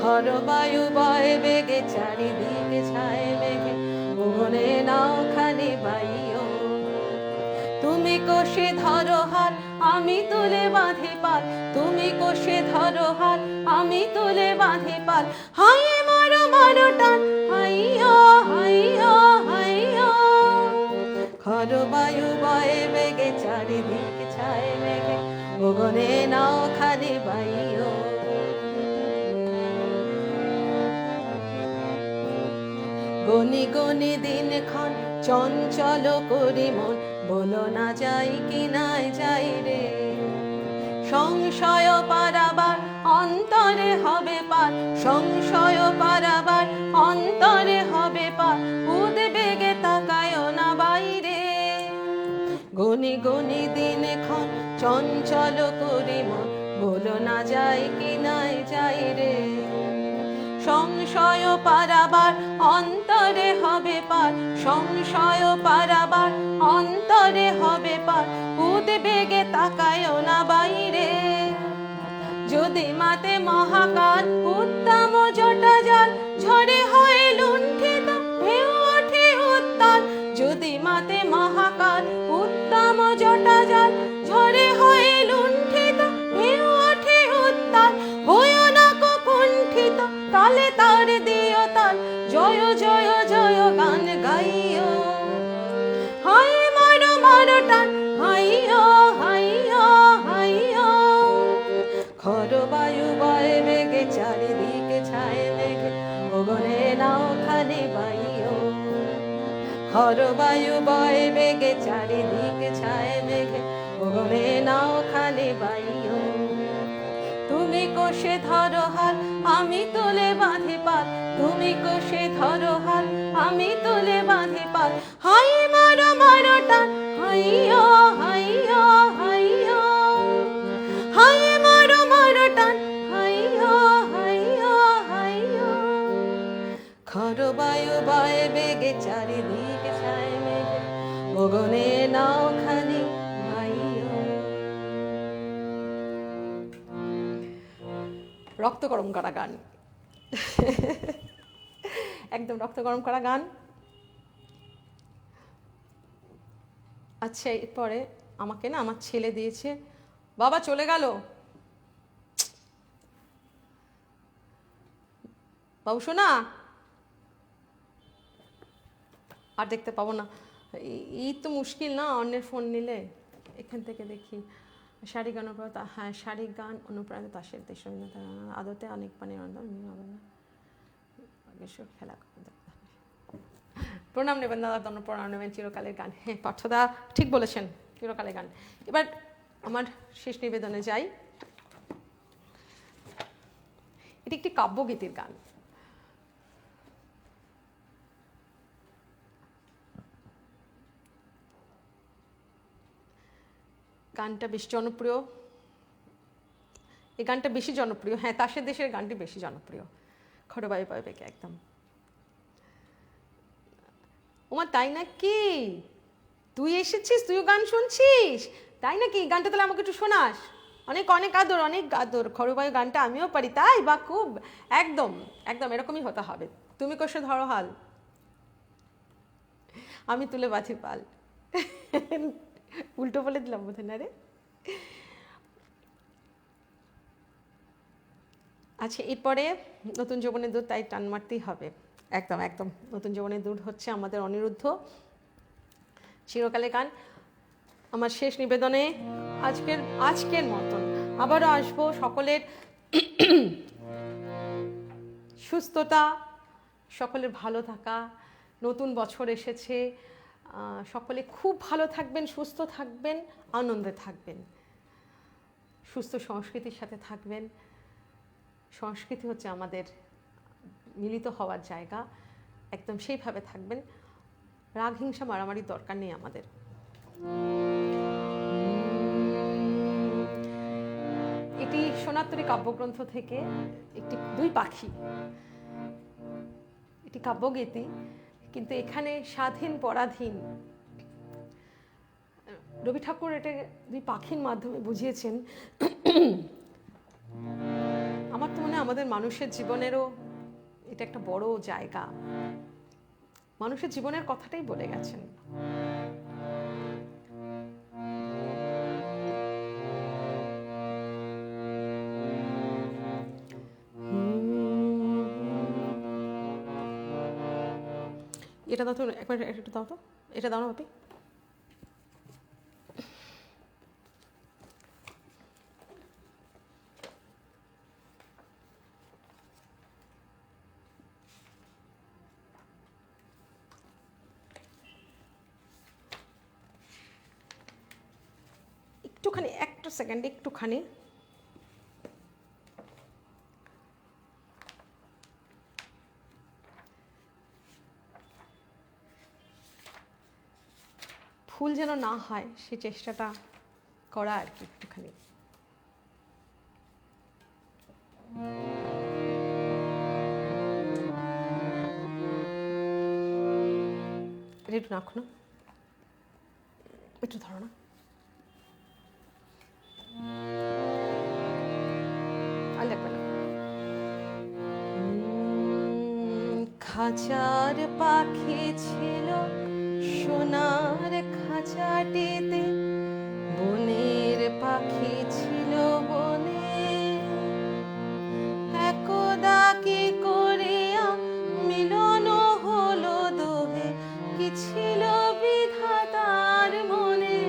খর বায়ু বয় বেগে চারিদিকে ছায় মেঘে, গগনে নাও খানে বাইও। তুমি কোষে ধরো হার, আমি তুলে বাঁধি পাল, তুমি কোষে ধরো হার, আমি তুলে বাঁধি পাল। হাই মারো মারো টান, হাইয়া হাইয়া হাইয়া। খর বায়ু বয় বেগে চারিদিকে ছায় মেঘে, গগনে নাও খানে বাইও। গনি গনি দিন ক্ষণ চঞ্চল করি মন, বলো না যাই কি নাই যাই রে। সংশয় পারাবার অন্তরে হবে পার, সংশয় পারাবার অন্তরে হবে পার। উদ্বেগে তাকায় না বাইরে। গনি গনি দিন ক্ষণ চঞ্চল করি মন, বলো না যাই কি নাই যাই রে। সংশয় পারাবার অন্তরে হবে পার, সংশয় পারাবার অন্তরে হবে পার। উদ্বেগে তাকায় না বাইরে। যদি মাতে মহাকাল উত্তম জটা জাল, ঝড়ে হয়ে লুণ্ঠিত ঢেউ ওঠে উত্তাল। যদি মাতে মহাকাল উত্তম জটা জাল, ঝড়ে হয়ে লুণ্ঠিত ঢেউ ওঠে উত্তাল। হয়ো না কুণ্ঠিত তালে তার দিও তাল, জয় জয় জয় গান গাইও। হাই মারো মারো টান, হাইয়া হাইয়া হাইয়া। খর বায়ু বয় বেগে চারিদিকে ছায় মেঘে, গগনে নাও খানে বাইও। খর বায়ু বয় বেগে চারিদিকে ছায় মেঘে, গগনে নাও খানে বাইও। তুমি কোষে ধরো হাল, আমি তুলে বাঁধি পাল, তুমি কোষে ধরো হাল, আমি তুলে বাঁধি পাল। হাই মারো মারো টান, হাইয়া হাইয়া হাইয়া। হাই মারো মারো টান, হাইয়া হাইয়া হাইয়া। খর বায়ু বয় বেগে চারিদিকে ছায় মেঘে, গগনে নাও খানে বাইও। রক্ত গরম করা গান, একদম রক্ত গরম করা গান। আচ্ছা, এরপরে আমাকে না আমার ছেলে দিয়েছে, বাবা চলে গেল, বাবু শোনা, আর দেখতে পাবো না। এই তো মুশকিল না অন্যের ফোন নিলে। এখান থেকে দেখি শারীরিক গান অনুপ্রাণিত, হ্যাঁ শারীরিক গান অনুপ্রাণিত তাসের দেশ আদতে অনেক পানির খেলা। প্রণাম নেবেন দাদা, তন্ন প্রণাম নেবেন, চিরকালের গান। হ্যাঁ পার্থদা ঠিক বলেছেন, চিরকালের গান। এবার আমার শেষ নিবেদনে যাই। এটি একটি কাব্যগীতির গান। গানটা বেশ জনপ্রিয়, এই গানটা বেশি জনপ্রিয়। হ্যাঁ তাসের দেশের গানটি বেশি জনপ্রিয়, খড়বাই পাইবে একদম। ওমা তাই নাকি, তুই এসেছিস, তুইও গান শুনছিস, তাই নাকি? গানটা তাহলে আমাকে একটু শোনাস। অনেক অনেক আদর, অনেক আদর। খড়বাই গানটা আমিও পারি, তাই? বা খুব, একদম একদম এরকমই হতে হবে। তুমি কষে ধরো হাল, আমি তুলে বাঁধি পাল। উল্টো বলে দিলাম বোধ না রে। আচ্ছা এরপরে নতুন যৌবনের দূত, তাই টান মারতেই হবে। একদম একদম নতুন যৌবনের দূত হচ্ছে আমাদের অনিরুদ্ধ, চিরকালের গান। আমার শেষ নিবেদনে আজকের মতন আবারও আসবো। সকলের সুস্থতা, সকলের ভালো থাকা, নতুন বছর এসেছে, সকলে খুব ভালো থাকবেন, সুস্থ থাকবেন, আনন্দে থাকবেন, সুস্থ সংস্কৃতির সাথে থাকবেন। সংস্কৃতি হচ্ছে আমাদের মিলিত হওয়ার জায়গা, একদম সেইভাবে থাকবেন। রাগ হিংসা মারামারির দরকার নেই আমাদের। এটি সোনাতরী কাব্যগ্রন্থ থেকে একটি দুই পাখি, এটি কাব্যগীতি, কিন্তু এখানে স্বাধীন পরাধীন। রবি ঠাকুর এটা দুই পাখির মাধ্যমে বুঝিয়েছেন। আমার তো মনে হয় আমাদের মানুষের জীবনেরও এটা একটা বড় জায়গা, মানুষের জীবনের কথাটাই বলে গেছেন। এটা দাও তো একবার, একটু দাও তো, এটা দাও না বাপি। একটুখানি, একটা সেকেন্ড, একটুখানি। ভুল যেন না হয় সেই চেষ্টাটা করা আর কি, একটুখানি। একটু রাখো না, একটু ধরো না। আর লাগবে না। খাঁচার পাখি ছিল সোনার খাঁচাটিতে, বনের পাখি ছিল বনে, একদা কি করিয়া মিলন হলো দোহে, কি ছিল বিধাতার মনে।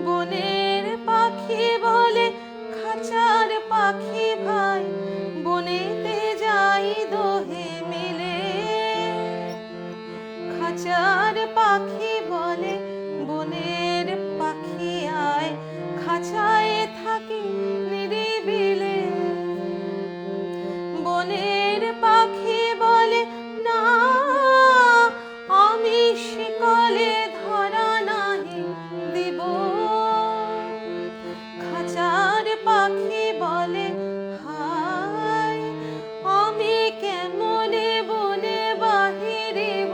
বনের পাখি বলে খাঁচার পাখি ভাই, বনেতে যাই দোহে মিলে। খাঁচার পাখি বলে বনের পাখি আয়, খাঁচায় থাকি নিরিবিলে। বনের পাখি বলে না, আমি শিকলে ধরা নাহি দিব। খাঁচার পাখি বলে হায়, আমি কেমনে বনে বাহিরিব।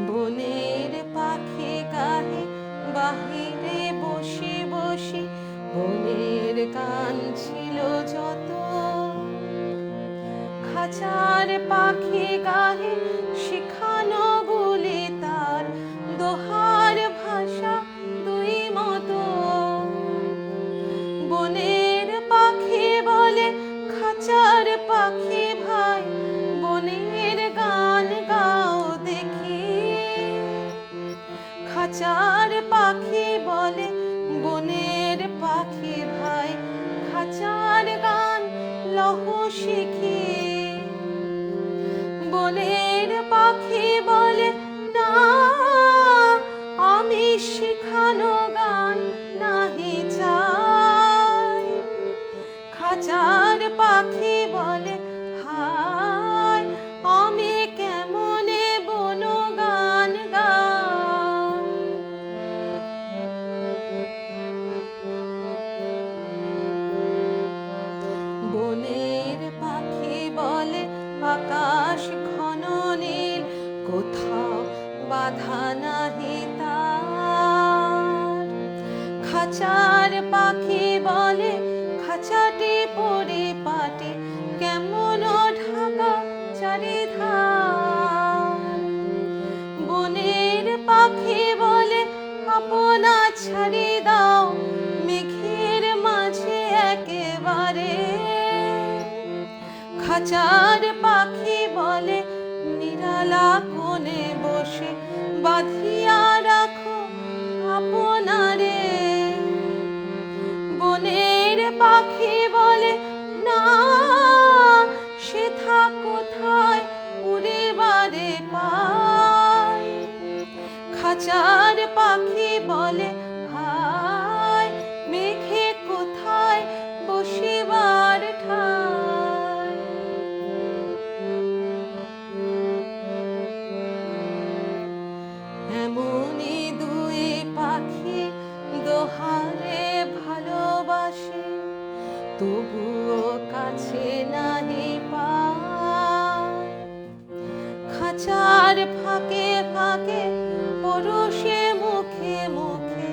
বনের পাখি গাহে বাহিরে বসি বসি, বনের গান ছিল যত। খাঁচার পাখি গাহে শিখানো গুলি তার, দোহার ভাষা দুই মতো। বনের পাখি বলে বনের পাখি বলে না, আমি শিখানো গান নাহি চাই। খাঁচার পাখি বলে হায়, আমি কেমনে বন গান গাই। বনের পাখি বলে আকাশ ঘন নীল, কোথাও বাধা নাহি তার। খাঁচার পাখি বলে খাঁচাটি পরিপাটি, কেমন ঢাকা চারিধার। বনের পাখি বলে আপনা ছাড়ি দাও, মেঘের মাঝে একেবারে। খাঁচার পাখি বলে নিরালা কোণে বসে বাঁধিয়া রাখো আপনারে। বনের পাখি বলে না, সেথা কোথায় উড়িবারে পায়। খাঁচার পাখি বলে হায়, মেঘে কোথায় বসিবার ঠাই। এমনি দুই পাখি দোহারে ভালোবাসে, তবুও কাছে নাহি পায়। খাঁচার ফাঁকে ফাঁকে পরশে মুখে মুখে,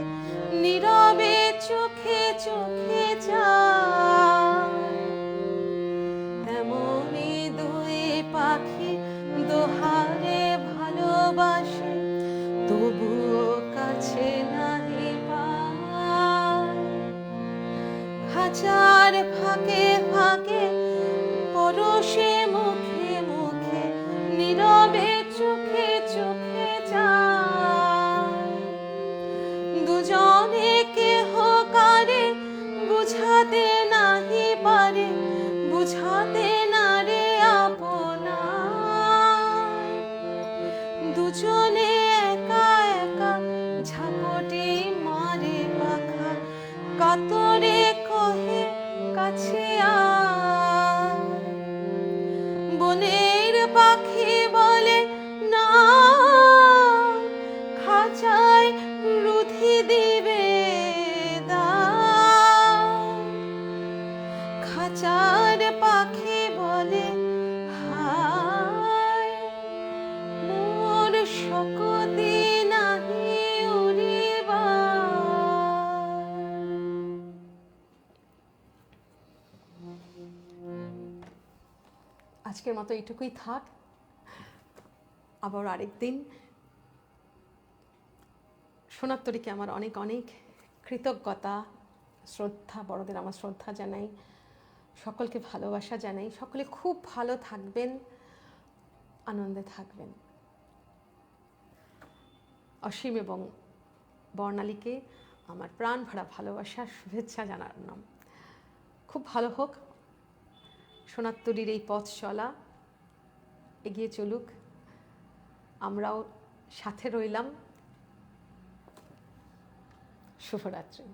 নীরবে চোখে চোখে যায়। এমনি দুই পাখি দোহারে ভালোবাসে, তবুও কাছে নাহি পায়। খাঁচার ফাঁকে ফাঁকে পরশে মুখে মুখে, নীরবে চোখে চোখে যায়। দুজনে কেহ কারে বুঝাতে নাহি পারে, বুঝাতে না রে আপনার। দুজনে একা একা ঝাপটি মারে পাখা, কাতরে কহে কাছে আয়। বনের পাখি বলে না, খাঁচায় রুধি দিবে দাও। খাঁচার পাখি বলে হায়, মোর শক্তি নাহি উড়িবার। আজকের মতো এইটুকুই থাক, আবার আরেকদিন। সোনাত্তরীকে আমার অনেক অনেক কৃতজ্ঞতা, শ্রদ্ধা, বড়দের আমার শ্রদ্ধা জানাই, সকলকে ভালোবাসা জানাই। সকলে খুব ভালো থাকবেন, আনন্দে থাকবেন। অসীম এবং বর্ণালীকে আমার প্রাণ ভরা ভালোবাসা, শুভেচ্ছা জানালাম। খুব ভালো হোক সোনাত্তরীর এই পথ চলা, এগিয়ে চলুক, আমরাও সাথে রইলাম। শুভরাত্রি।